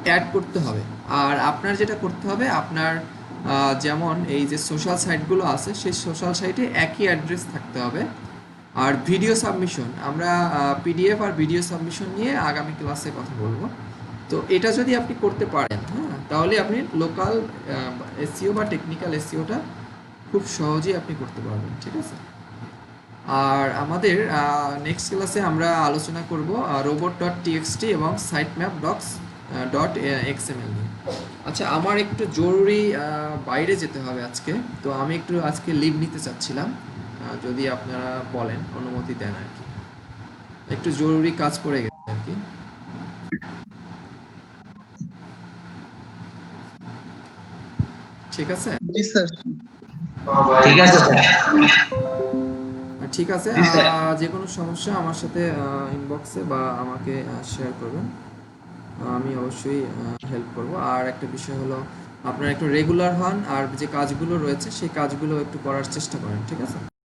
অ্যাড করতে হবে। আর আপনার যেটা করতে হবে, আপনার যেমন এই যে সোশ্যাল সাইটগুলো আছে সেই সোশ্যাল সাইটে একই অ্যাড্রেস থাকতে হবে। আর ভিডিও সাবমিশন, আমরা পিডিএফ আর ভিডিও সাবমিশন নিয়ে আগামী ক্লাসে কথা বলবো। তো এটা যদি আপনি করতে পারেন, হ্যাঁ, তাহলে আপনি লোকাল এসইও বা টেকনিক্যাল এসইওটা খুব সহজেই আপনি করতে পারবেন, ঠিক আছে। আর আমাদের নেক্সট ক্লাসে আমরা আলোচনা করব robot.txt এবং sitemap.docs.xml নিয়ে। আচ্ছা, আমার একটু জরুরি বাইরে যেতে হবে আজকে, তো আমি একটু আজকে লিভ নিতে চাচ্ছিলাম, যদি আপনারা বলেন, অনুমতি দেন আর কি। একটু জরুরি কাজ পড়ে গেছে আর কি। ঠিক আছে? জি স্যার। ঠিক আছে স্যার। ঠিক আছে, জি স্যার। যে কোনো সমস্যা আমার সাথে ইনবক্সে বা আমাকে শেয়ার করবেন, আমি অবশ্যই হেল্প করব। আর একটা বিষয় হলো, আপনারা একটু রেগুলার হন আর যে কাজগুলো রয়েছে সেই কাজগুলো একটু করার চেষ্টা করেন, ঠিক আছে।